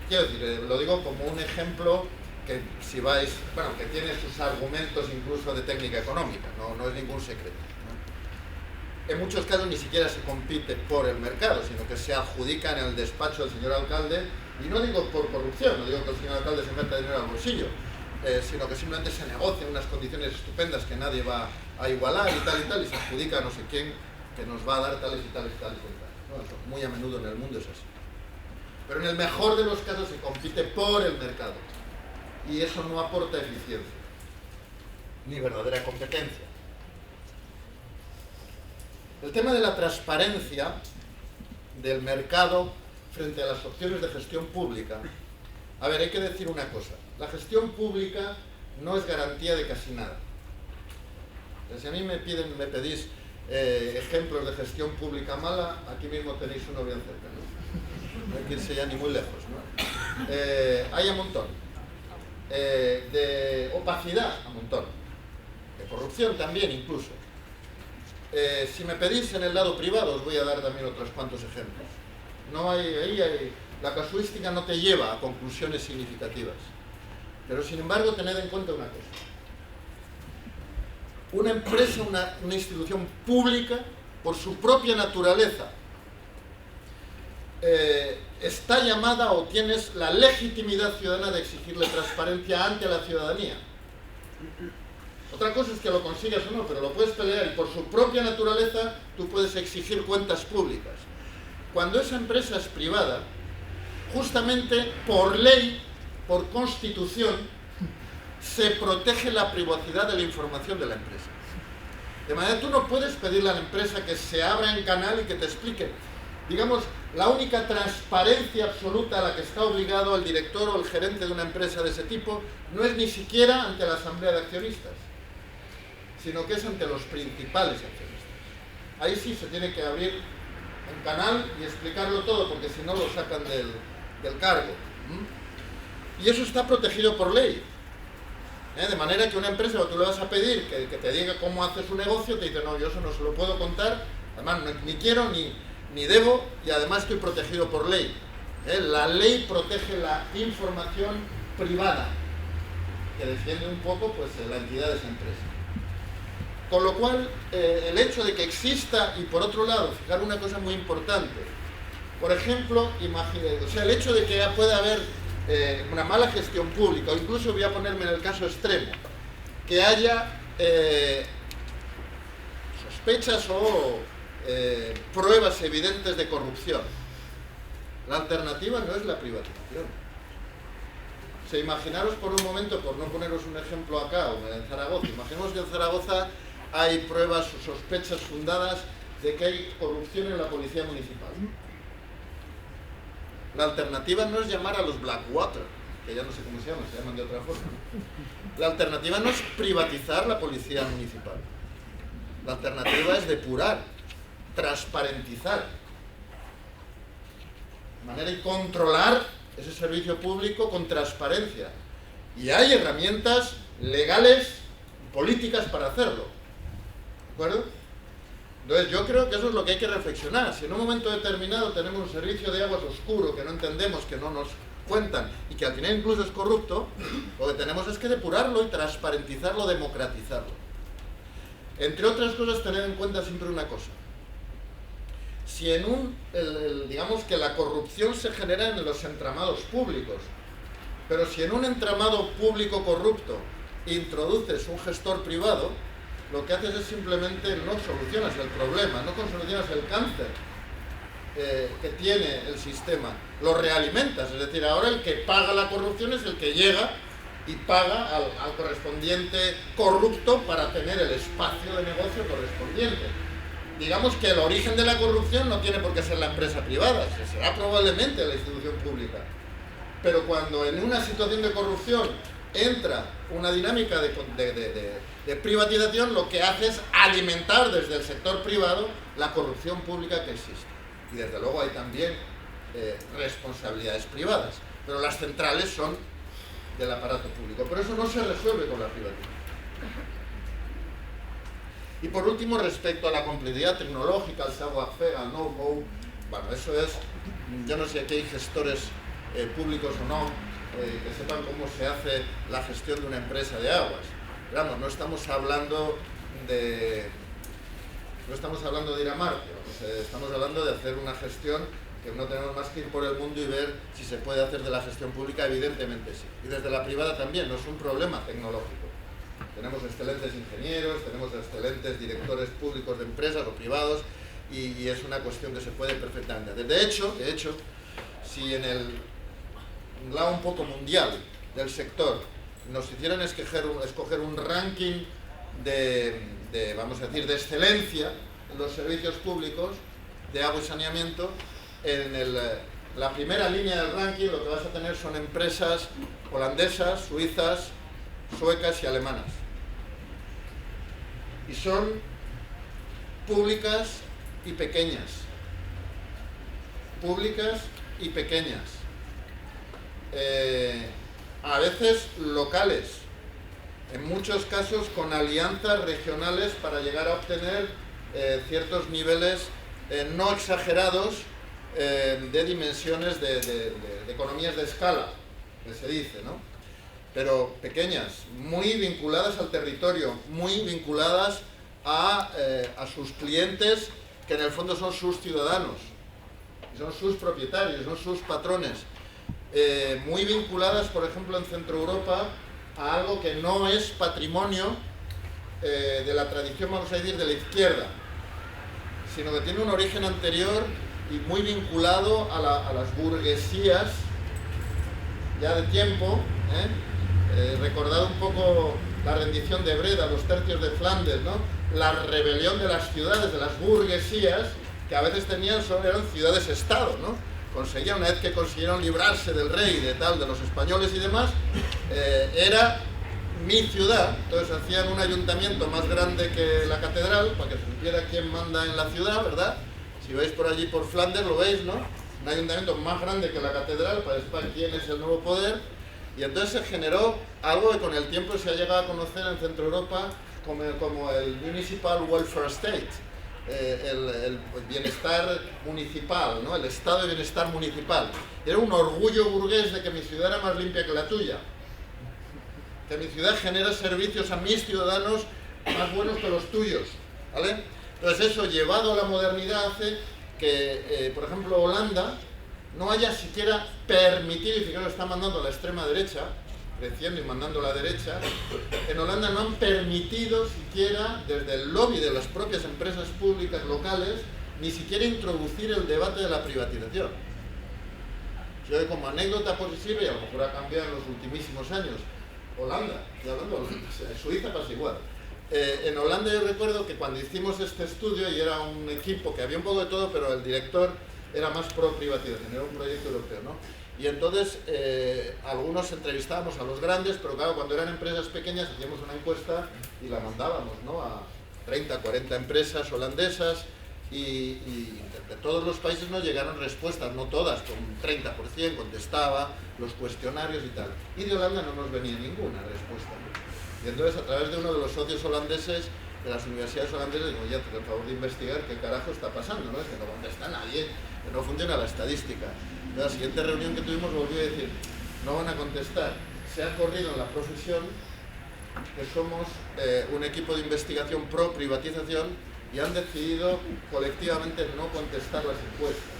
quiero decir, lo digo como un ejemplo que si vais, bueno, que tiene sus argumentos incluso de técnica económica, no es ningún secreto, ¿no? En muchos casos ni siquiera se compite por el mercado, sino que se adjudica en el despacho del señor alcalde, y no digo por corrupción, no digo que el señor alcalde se meta dinero al bolsillo, sino que simplemente se negocian unas condiciones estupendas que nadie va a igualar y tal, y se adjudica a no sé quién que nos va a dar tales y tales y tales y tales, ¿no? Eso muy a menudo en el mundo es así. Pero en el mejor de los casos se compite por el mercado. Y eso no aporta eficiencia, ni verdadera competencia. El tema de la transparencia del mercado frente a las opciones de gestión pública. A ver, hay que decir una cosa. La gestión pública no es garantía de casi nada. Si a mí me pedís ejemplos de gestión pública mala, aquí mismo tenéis uno bien cerca, ¿no? No hay que irse ya ni muy lejos, ¿no? Hay un montón. De opacidad a montón, de corrupción también incluso. Si me pedís en el lado privado os voy a dar también otros cuantos ejemplos. La casuística no te lleva a conclusiones significativas, pero sin embargo tened en cuenta una cosa: una empresa, una institución pública, por su propia naturaleza, está llamada o tienes la legitimidad ciudadana de exigirle transparencia ante la ciudadanía. Otra cosa es que lo consigas o no, pero lo puedes pelear y por su propia naturaleza tú puedes exigir cuentas públicas. Cuando esa empresa es privada, justamente por ley, por constitución, se protege la privacidad de la información de la empresa. De manera que tú no puedes pedirle a la empresa que se abra en canal y que te explique. Digamos, la única transparencia absoluta a la que está obligado el director o el gerente de una empresa de ese tipo no es ni siquiera ante la asamblea de accionistas, sino que es ante los principales accionistas. Ahí sí se tiene que abrir un canal y explicarlo todo, porque si no lo sacan del cargo. Y eso está protegido por ley. De manera que una empresa, cuando tú le vas a pedir que te diga cómo hace su negocio, te dice, no, yo eso no se lo puedo contar, además ni quiero ni debo, y además estoy protegido por ley. La ley protege la información privada, que defiende un poco pues, la entidad de esa empresa. Con lo cual, el hecho de que exista, y por otro lado, fijar una cosa muy importante, por ejemplo, el hecho de que pueda haber una mala gestión pública, o incluso voy a ponerme en el caso extremo, que haya sospechas o pruebas evidentes de corrupción. La alternativa no es la privatización. O sea, imaginaros por un momento, por no poneros un ejemplo acá o en Zaragoza, imaginemos que en Zaragoza hay pruebas o sospechas fundadas de que hay corrupción en la policía municipal. La alternativa no es llamar a los Blackwater, que ya no sé cómo se llaman de otra forma. La alternativa no es privatizar la policía municipal. La alternativa es depurar, transparentizar, de manera y controlar ese servicio público con transparencia. Y hay herramientas legales, políticas para hacerlo. ¿De acuerdo? Entonces yo creo que eso es lo que hay que reflexionar. Si en un momento determinado tenemos un servicio de aguas oscuro que no entendemos, que no nos cuentan y que al final incluso es corrupto, lo que tenemos es que depurarlo y transparentizarlo, democratizarlo. Entre otras cosas, tener en cuenta siempre una cosa. Si digamos que la corrupción se genera en los entramados públicos, pero si en un entramado público corrupto introduces un gestor privado, lo que haces es simplemente no solucionas el problema, no solucionas el cáncer que tiene el sistema, lo realimentas. Es decir, ahora el que paga la corrupción es el que llega y paga al correspondiente corrupto para tener el espacio de negocio correspondiente. Digamos que el origen de la corrupción no tiene por qué ser la empresa privada, será probablemente la institución pública. Pero cuando en una situación de corrupción entra una dinámica de privatización, lo que hace es alimentar desde el sector privado la corrupción pública que existe. Y desde luego hay también responsabilidades privadas, pero las centrales son del aparato público. Pero eso no se resuelve con la privatización. Y por último, respecto a la complejidad tecnológica, al savoir-faire, al know-how, bueno, eso es, yo no sé aquí hay gestores públicos o no, que sepan cómo se hace la gestión de una empresa de aguas. Vamos, no estamos hablando de ir a Marte, estamos hablando de hacer una gestión que no tenemos más que ir por el mundo y ver si se puede hacer de la gestión pública, evidentemente sí. Y desde la privada también, no es un problema tecnológico. Tenemos excelentes ingenieros, tenemos excelentes directores públicos de empresas o privados y es una cuestión que se puede perfectamente hacer. De hecho, si en el lado un poco mundial del sector nos hicieran escoger un ranking vamos a decir, de excelencia en los servicios públicos de agua y saneamiento, la primera línea del ranking lo que vas a tener son empresas holandesas, suizas, suecas y alemanas. Y son públicas y pequeñas. Públicas y pequeñas. A veces locales. En muchos casos con alianzas regionales para llegar a obtener ciertos niveles no exagerados de dimensiones de economías de escala, que se dice, ¿no? Pero pequeñas, muy vinculadas al territorio, muy vinculadas a sus clientes, que en el fondo son sus ciudadanos, son sus propietarios, son sus patrones, muy vinculadas, por ejemplo, en Centro Europa, a algo que no es patrimonio de la tradición, vamos a decir, de la izquierda, sino que tiene un origen anterior y muy vinculado a las burguesías ya de tiempo, recordad un poco la rendición de Breda, los tercios de Flandes, ¿no? La rebelión de las ciudades, de las burguesías, que a veces eran ciudades-estado, ¿no? Una vez que consiguieron librarse del rey, de los españoles y demás, era mi ciudad. Entonces hacían un ayuntamiento más grande que la catedral, para que se supiera quién manda en la ciudad, ¿verdad? Si vais por allí por Flandes lo veis, ¿no? Un ayuntamiento más grande que la catedral, para saber quién es el nuevo poder. Y entonces se generó algo que con el tiempo se ha llegado a conocer en Centro Europa como el Municipal Welfare State, el bienestar municipal, ¿no? El estado de bienestar municipal. Era un orgullo burgués de que mi ciudad era más limpia que la tuya, que mi ciudad genera servicios a mis ciudadanos más buenos que los tuyos, ¿vale? Entonces eso, llevado a la modernidad, hace que, por ejemplo, Holanda no haya siquiera permitido, y fíjate, lo está mandando a la extrema derecha, creciendo y mandando a la derecha, en Holanda no han permitido siquiera, desde el lobby de las propias empresas públicas locales, ni siquiera introducir el debate de la privatización. Yo, como anécdota positiva, y a lo mejor ha cambiado en los ultimísimos años, Holanda, estoy hablando de Holanda, en Suiza pasa igual. En Holanda yo recuerdo que cuando hicimos este estudio, y era un equipo que había un poco de todo, pero el director era más pro privatización, era un proyecto europeo, ¿no? Y entonces algunos entrevistábamos a los grandes, pero claro, cuando eran empresas pequeñas hacíamos una encuesta y la mandábamos, ¿no? A 30, 40 empresas holandesas, y de todos los países nos llegaron respuestas, no todas, con un 30% contestaba, los cuestionarios y tal. Y de Holanda no nos venía ninguna respuesta, ¿no? Y entonces, a través de uno de los socios holandeses de las universidades holandesas, digo, ya, por favor de investigar qué carajo está pasando, ¿no? Es que no contesta nadie, que no funciona la estadística. En la siguiente reunión que tuvimos volví a decir, no van a contestar. Se ha corrido en la profesión que somos un equipo de investigación pro privatización y han decidido colectivamente no contestar las encuestas.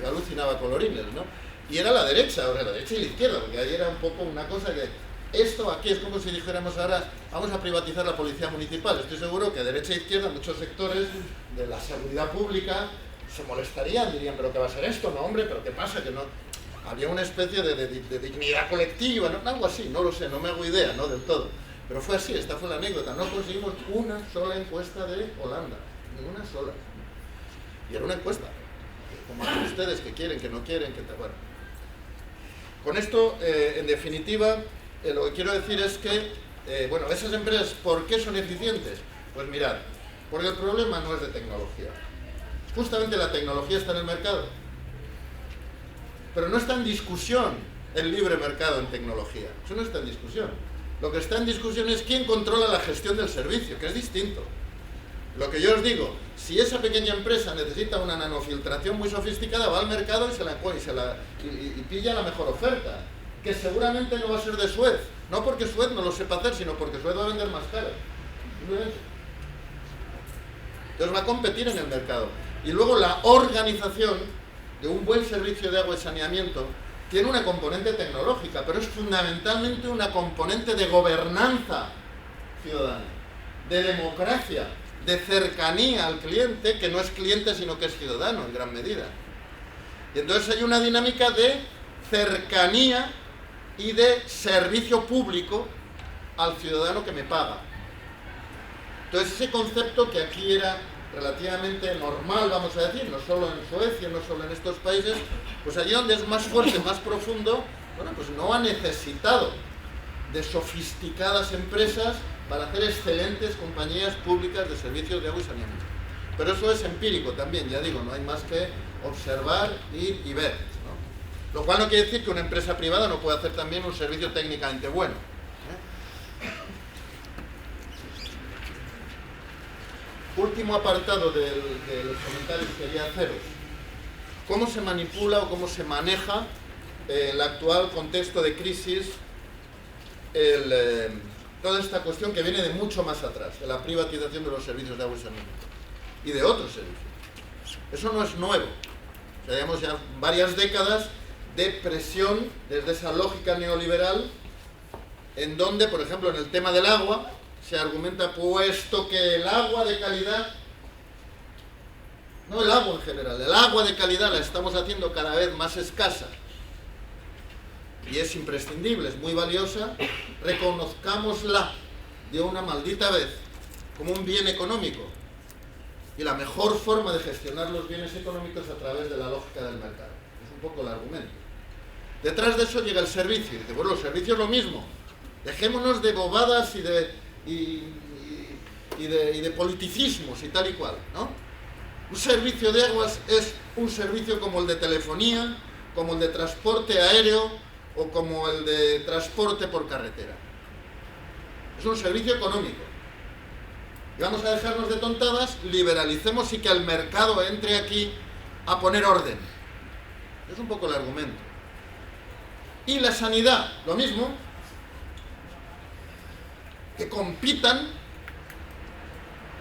Yo alucinaba colorines, ¿no? Y era la derecha, ahora la derecha y la izquierda, porque ahí era un poco una cosa que... Esto aquí es como si dijéramos ahora, vamos a privatizar la policía municipal. Estoy seguro que derecha e izquierda, muchos sectores de la seguridad pública se molestarían, dirían, ¿pero qué va a ser esto? No, hombre, ¿pero qué pasa? Que no... Había una especie de dignidad colectiva, ¿no? Algo así, no lo sé, no me hago idea, ¿no? Del todo. Pero fue así, esta fue la anécdota. No conseguimos una sola encuesta de Holanda, ninguna sola. Y era una encuesta, como hacen ustedes, que quieren, que no quieren, que tal. Bueno. Con esto, en definitiva, lo que quiero decir es que, bueno, esas empresas, ¿por qué son eficientes? Pues mirad, porque el problema no es de tecnología. Justamente la tecnología está en el mercado. Pero no está en discusión el libre mercado en tecnología. Eso no está en discusión. Lo que está en discusión es quién controla la gestión del servicio, que es distinto. Lo que yo os digo, si esa pequeña empresa necesita una nanofiltración muy sofisticada, va al mercado y pilla la mejor oferta, que seguramente no va a ser de Suez. No porque Suez no lo sepa hacer, sino porque Suez va a vender más caro. Entonces va a competir en el mercado. Y luego la organización de un buen servicio de agua y saneamiento tiene una componente tecnológica, pero es fundamentalmente una componente de gobernanza ciudadana, de democracia, de cercanía al cliente, que no es cliente sino que es ciudadano en gran medida. Y entonces hay una dinámica de cercanía y de servicio público al ciudadano que me paga. Entonces ese concepto que aquí era relativamente normal, vamos a decir, no solo en Suecia, no solo en estos países, pues allí donde es más fuerte, más profundo, bueno, pues no ha necesitado de sofisticadas empresas para hacer excelentes compañías públicas de servicios de agua y saneamiento. Pero eso es empírico también, ya digo, no hay más que observar, ir y ver, ¿no? Lo cual no quiere decir que una empresa privada no pueda hacer también un servicio técnicamente bueno. Último apartado de los comentarios que quería haceros. ¿Cómo se manipula o cómo se maneja el actual contexto de crisis toda esta cuestión que viene de mucho más atrás, de la privatización de los servicios de agua y saneamiento y de otros servicios? Eso no es nuevo. O sea, llevamos ya varias décadas de presión desde esa lógica neoliberal en donde, por ejemplo, en el tema del agua, se argumenta, puesto que el agua de calidad, no el agua en general, el agua de calidad la estamos haciendo cada vez más escasa y es imprescindible, es muy valiosa, reconozcámosla de una maldita vez como un bien económico. Y la mejor forma de gestionar los bienes económicos es a través de la lógica del mercado. Es un poco el argumento. Detrás de eso llega el servicio. Y dice, bueno, el servicio es lo mismo. Dejémonos de bobadas y de politicismos y tal y cual, ¿no? Un servicio de aguas es un servicio como el de telefonía, como el de transporte aéreo, o como el de transporte por carretera. Es un servicio económico. Y vamos a dejarnos de tontadas, liberalicemos y que el mercado entre aquí a poner orden. Es un poco el argumento. Y la sanidad, lo mismo, que compitan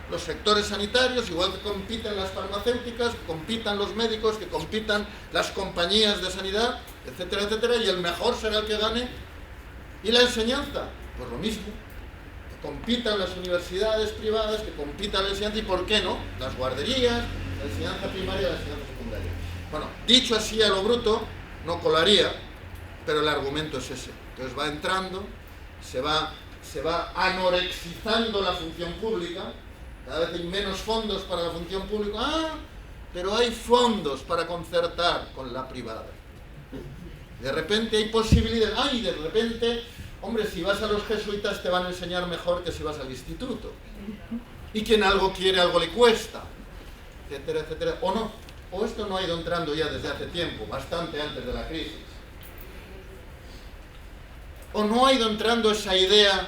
los sectores sanitarios, igual que compitan las farmacéuticas, que compitan los médicos, que compitan las compañías de sanidad, etcétera, etcétera, y el mejor será el que gane. Y la enseñanza, pues lo mismo, que compitan las universidades privadas, que compitan la enseñanza, y ¿por qué no? Las guarderías, la enseñanza primaria y la enseñanza secundaria. Bueno, dicho así a lo bruto, no colaría, pero el argumento es ese. Entonces va entrando, se va anorexizando la función pública, cada vez hay menos fondos para la función pública. Pero hay fondos para concertar con la privada. De repente hay posibilidades. De repente, hombre, si vas a los jesuitas te van a enseñar mejor que si vas al instituto. Y quien algo quiere, algo le cuesta, etcétera, etcétera. O no, o esto no ha ido entrando ya desde hace tiempo, bastante antes de la crisis. O no ha ido entrando esa idea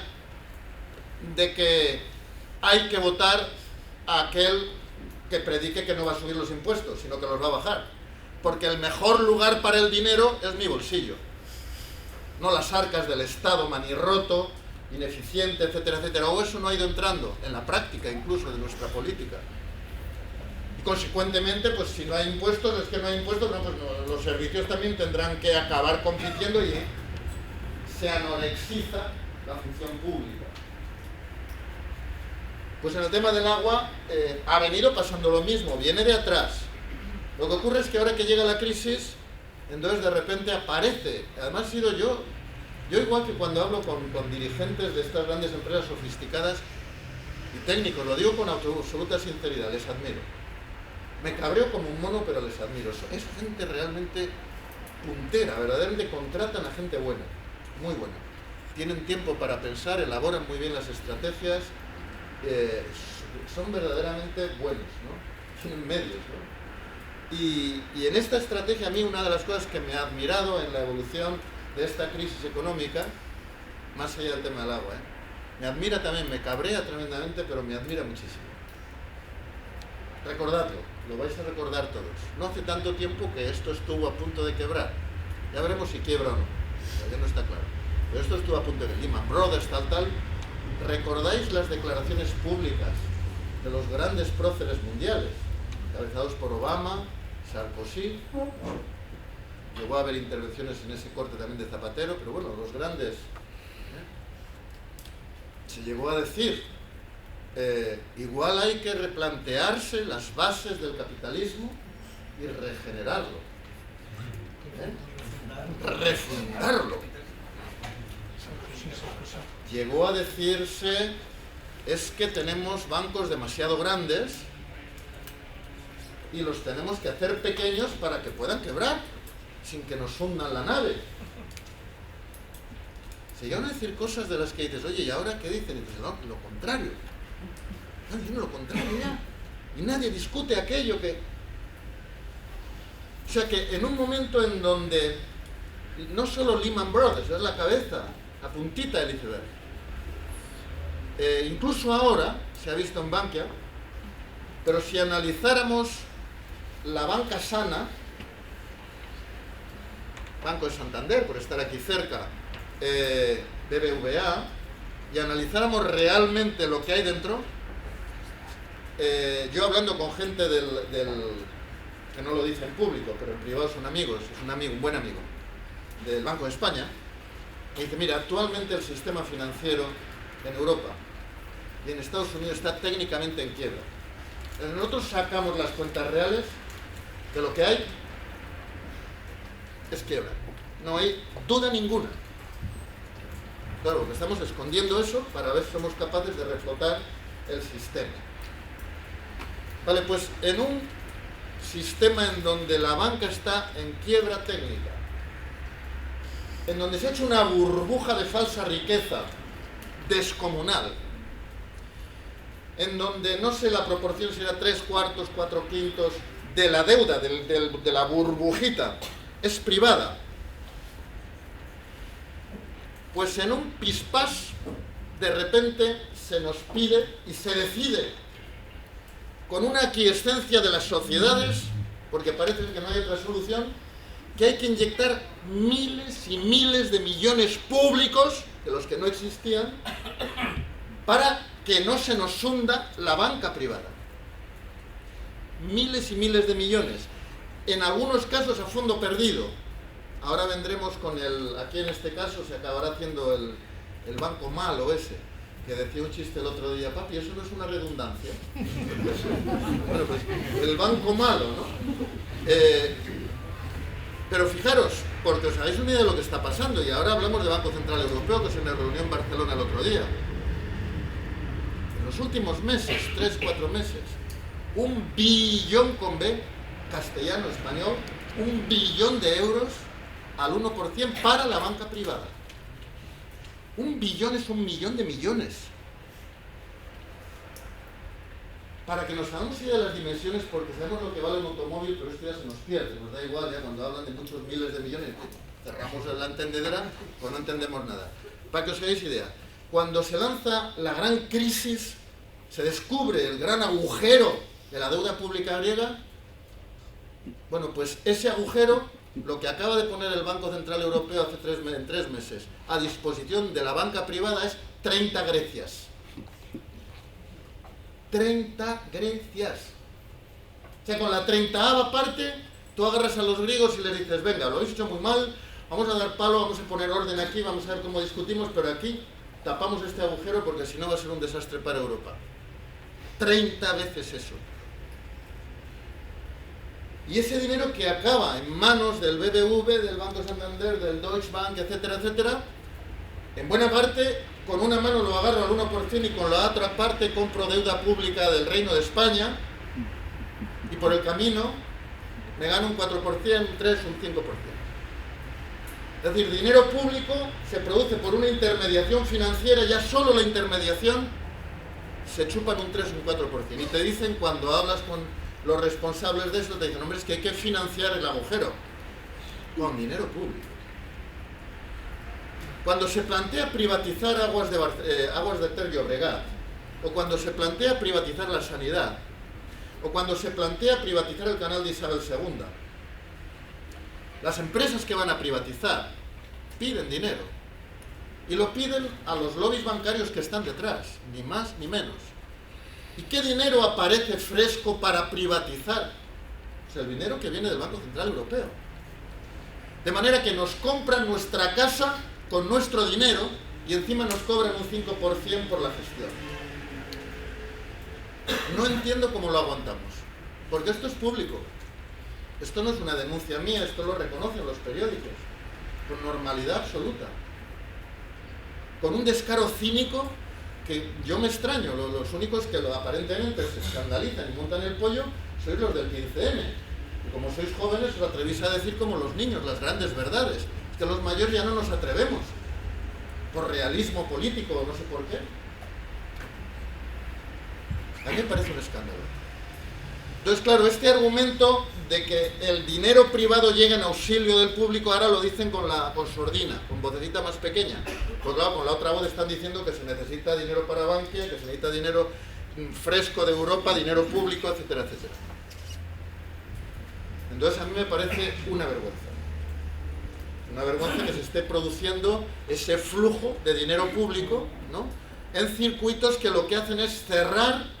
de que hay que votar a aquel que predique que no va a subir los impuestos, sino que los va a bajar. Porque el mejor lugar para el dinero es mi bolsillo, no las arcas del Estado manirroto, ineficiente, etcétera, etcétera. O eso no ha ido entrando en la práctica incluso de nuestra política. Y consecuentemente, pues si no hay impuestos, es que no hay impuestos, no, pues no, los servicios también tendrán que acabar compitiendo y se anorexiza la función pública. Pues en el tema del agua ha venido pasando lo mismo, viene de atrás. Lo que ocurre es que ahora que llega la crisis, entonces de repente aparece. Además he sido yo igual que cuando hablo con dirigentes de estas grandes empresas sofisticadas y técnicos, lo digo con absoluta sinceridad, les admiro. Me cabreo como un mono, pero les admiro. Es gente realmente puntera, verdaderamente contratan a gente buena, muy buena. Tienen tiempo para pensar, elaboran muy bien las estrategias, son verdaderamente buenos, ¿no? Tienen medios, ¿no? Y en esta estrategia, a mí una de las cosas que me ha admirado en la evolución de esta crisis económica, más allá del tema del agua, me admira también, me cabrea tremendamente, pero me admira muchísimo. Recordadlo, lo vais a recordar todos. No hace tanto tiempo que esto estuvo a punto de quebrar. Ya veremos si quiebra o no, todavía no está claro. Pero esto estuvo a punto de Lehman Brothers, tal. ¿Recordáis las declaraciones públicas de los grandes próceres mundiales, encabezados por Obama, Sarkozy? Llegó a haber intervenciones en ese corte también de Zapatero, pero bueno, los grandes. Se llegó a decir, igual hay que replantearse las bases del capitalismo y regenerarlo. Refundarlo. Llegó a decirse, es que tenemos bancos demasiado grandes y los tenemos que hacer pequeños para que puedan quebrar, sin que nos hundan la nave. Se llegan a decir cosas de las que dices, oye, ¿y ahora qué dicen? Y dices, no, lo contrario. No, dicen lo contrario ya. Y nadie discute aquello que... O sea que en un momento en donde no solo Lehman Brothers, es la cabeza, la puntita del iceberg. Incluso ahora, se ha visto en Bankia, pero si analizáramos la banca sana, Banco de Santander, por estar aquí cerca, BBVA, y analizáramos realmente lo que hay dentro, yo hablando con gente que no lo dice en público, pero en privado son amigos, es un buen amigo del Banco de España, y dice, mira, actualmente el sistema financiero en Europa y en Estados Unidos está técnicamente en quiebra. Entonces nosotros sacamos las cuentas reales de lo que hay, es quiebra. No hay duda ninguna. Claro, porque estamos escondiendo eso para ver si somos capaces de reflotar el sistema. Vale, pues en un sistema en donde la banca está en quiebra técnica, en donde se ha hecho una burbuja de falsa riqueza descomunal, en donde no sé la proporción si era 3/4, 4/5 de la deuda, de la burbujita, es privada, Pues en un pispás, de repente se nos pide y se decide, con una aquiescencia de las sociedades, porque parece que no hay otra solución, que hay que inyectar miles y miles de millones públicos, de los que no existían, para que no se nos hunda la banca privada. Miles y miles de millones, en algunos casos a fondo perdido. Ahora vendremos con aquí en este caso se acabará haciendo el banco malo ese, que decía un chiste el otro día, papi, eso no es una redundancia. Bueno, pues el banco malo, ¿no? Pero fijaros, porque os hagáis una idea de lo que está pasando, y ahora hablamos del Banco Central Europeo, que se me reunió en Barcelona el otro día. En los últimos meses, 3-4 meses, 1 billón con B, castellano, español, 1 billón de euros al 1% para la banca privada. 1 billón es 1 millón de millones. Para que nos hagamos idea de las dimensiones, porque sabemos lo que vale un automóvil, pero esto ya se nos pierde, nos da igual, ya cuando hablan de muchos miles de millones, cerramos la entendedera, pues no entendemos nada. Para que os hagáis idea, cuando se lanza la gran crisis, se descubre el gran agujero de la deuda pública griega, bueno, pues ese agujero, lo que acaba de poner el Banco Central Europeo hace 3 meses a disposición de la banca privada es 30 Grecias. 30 Grecias. O sea, con la 30ª parte, tú agarras a los griegos y les dices, venga, lo habéis hecho muy mal, vamos a dar palo, vamos a poner orden aquí, vamos a ver cómo discutimos, pero aquí tapamos este agujero porque si no va a ser un desastre para Europa. 30 veces eso. Y ese dinero que acaba en manos del BBV, del Banco Santander, del Deutsche Bank, etcétera, etcétera, en buena parte, con una mano lo agarro al 1% y con la otra parte compro deuda pública del Reino de España y por el camino me gano un 4%, un 3%, un 5%. Es decir, dinero público se produce por una intermediación financiera, ya solo la intermediación se chupan un 3 o un 4%. Y te dicen, cuando hablas con los responsables de esto, te dicen, hombre, es que hay que financiar el agujero con dinero público. Cuando se plantea privatizar aguas de Ter Llobregat, o cuando se plantea privatizar la sanidad, o cuando se plantea privatizar el canal de Isabel II, las empresas que van a privatizar piden dinero, y lo piden a los lobbies bancarios que están detrás, ni más ni menos. ¿Y qué dinero aparece fresco para privatizar? Pues el dinero que viene del Banco Central Europeo. De manera que nos compran nuestra casa con nuestro dinero y encima nos cobran un 5% por la gestión. No entiendo cómo lo aguantamos, porque esto es público. Esto no es una denuncia mía, esto lo reconocen los periódicos, con normalidad absoluta. Con un descaro cínico que yo me extraño, los únicos que aparentemente se escandalizan y montan el pollo sois los del 15M. Y como sois jóvenes os atrevéis a decir como los niños las grandes verdades. Es que los mayores ya no nos atrevemos, por realismo político, no sé por qué. A mí me parece un escándalo. Entonces, claro, este argumento de que el dinero privado llega en auxilio del público, ahora lo dicen con sordina, con vocecita más pequeña. Pues claro, con la otra voz están diciendo que se necesita dinero para Bankia, que se necesita dinero fresco de Europa, dinero público, etcétera, etcétera. Entonces a mí me parece una vergüenza. Una vergüenza que se esté produciendo ese flujo de dinero público, ¿no?, en circuitos que lo que hacen es cerrar,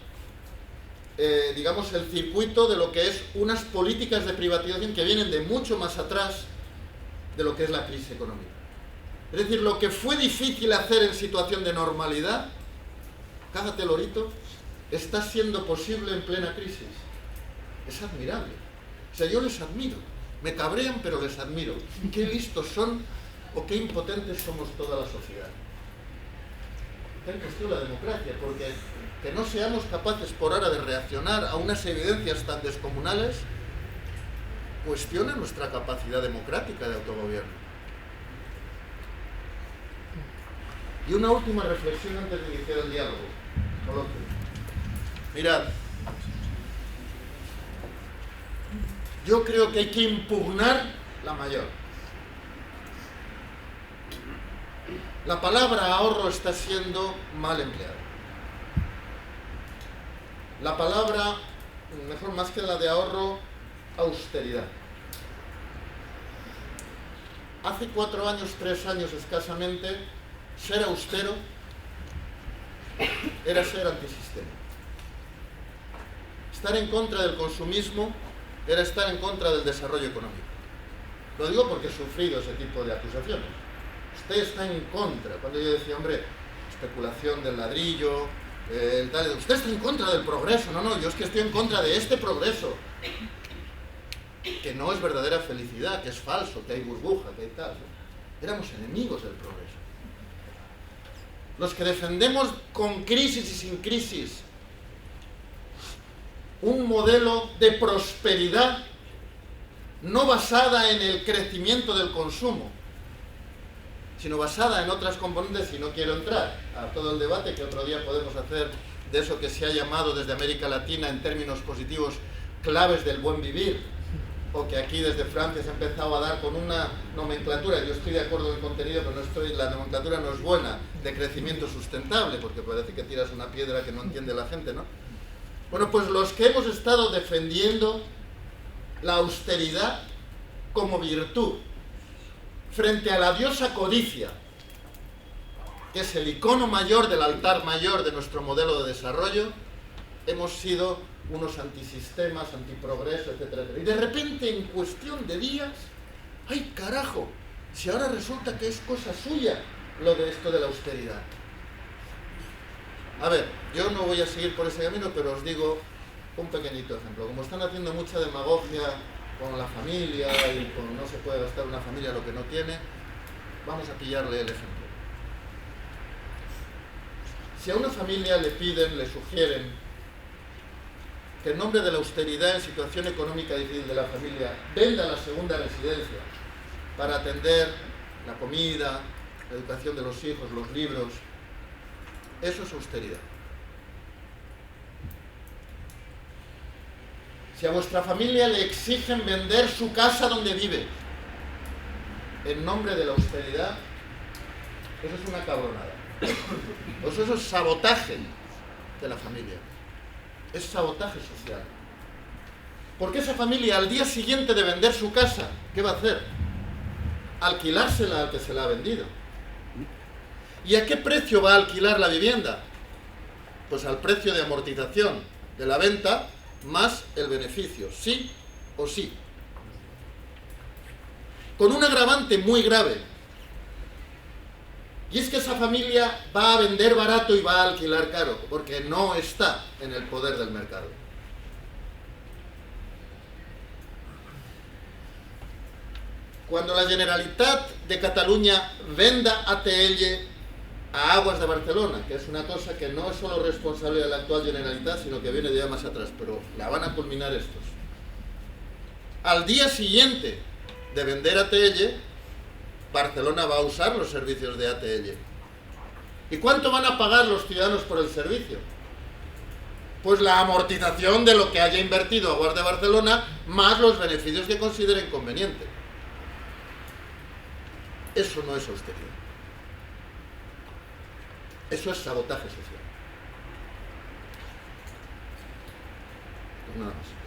digamos, el circuito de lo que es unas políticas de privatización que vienen de mucho más atrás de lo que es la crisis económica. Es decir, lo que fue difícil hacer en situación de normalidad, cágate lorito, está siendo posible en plena crisis. Es admirable. O sea, yo les admiro. Me cabrean, pero les admiro. Qué listos son o qué impotentes somos toda la sociedad. Está en cuestión la democracia, porque que no seamos capaces por ahora de reaccionar a unas evidencias tan descomunales cuestiona nuestra capacidad democrática de autogobierno. Y una última reflexión antes de iniciar el diálogo. Mirad, yo creo que hay que impugnar la mayor. La palabra ahorro está siendo mal empleada. La palabra, mejor más que la de ahorro, austeridad. Hace 4 años, 3 años escasamente, ser austero era ser antisistema. Estar en contra del consumismo era estar en contra del desarrollo económico. Lo digo porque he sufrido ese tipo de acusaciones. Usted está en contra. Cuando yo decía, hombre, especulación del ladrillo, usted está en contra del progreso. No, no, yo es que estoy en contra de este progreso. Que no es verdadera felicidad, que es falso, que hay burbuja, que hay tal. Éramos enemigos del progreso. Los que defendemos con crisis y sin crisis un modelo de prosperidad no basada en el crecimiento del consumo, sino basada en otras componentes, y no quiero entrar a todo el debate que otro día podemos hacer de eso que se ha llamado desde América Latina en términos positivos claves del buen vivir, o que aquí desde Francia se ha empezado a dar con una nomenclatura, yo estoy de acuerdo en el contenido, pero la nomenclatura no es buena, de crecimiento sustentable, porque parece que tiras una piedra que no entiende la gente, ¿no? Bueno, pues los que hemos estado defendiendo la austeridad como virtud frente a la diosa codicia, que es el icono mayor del altar mayor de nuestro modelo de desarrollo, hemos sido unos antisistemas, antiprogreso, etcétera, etcétera. Y de repente, en cuestión de días, ¡ay carajo! Si ahora resulta que es cosa suya lo de esto de la austeridad. A ver, yo no voy a seguir por ese camino, pero os digo un pequeñito ejemplo. Como están haciendo mucha demagogia con la familia y con no se puede gastar una familia lo que no tiene, vamos a pillarle el ejemplo. Si a una familia le piden, le sugieren que en nombre de la austeridad en situación económica difícil de la familia venda la segunda residencia para atender la comida, la educación de los hijos, los libros, eso es austeridad. Si a vuestra familia le exigen vender su casa donde vive en nombre de la austeridad, eso es una cabronada. Pues eso es sabotaje de la familia. Es sabotaje social. Porque esa familia al día siguiente de vender su casa, ¿qué va a hacer? Alquilársela al que se la ha vendido. ¿Y a qué precio va a alquilar la vivienda? Pues al precio de amortización de la venta más el beneficio, sí o sí. Con un agravante muy grave. Y es que esa familia va a vender barato y va a alquilar caro, porque no está en el poder del mercado. Cuando la Generalitat de Cataluña venda ATL a Aguas de Barcelona, que es una cosa que no es solo responsabilidad de la actual Generalitat, sino que viene de ya más atrás, pero la van a culminar estos. Al día siguiente de vender ATL, Barcelona va a usar los servicios de ATL. ¿Y cuánto van a pagar los ciudadanos por el servicio? Pues la amortización de lo que haya invertido Aguas de Barcelona, más los beneficios que consideren conveniente. Eso no es austeridad. Eso es sabotaje social. Pues nada más.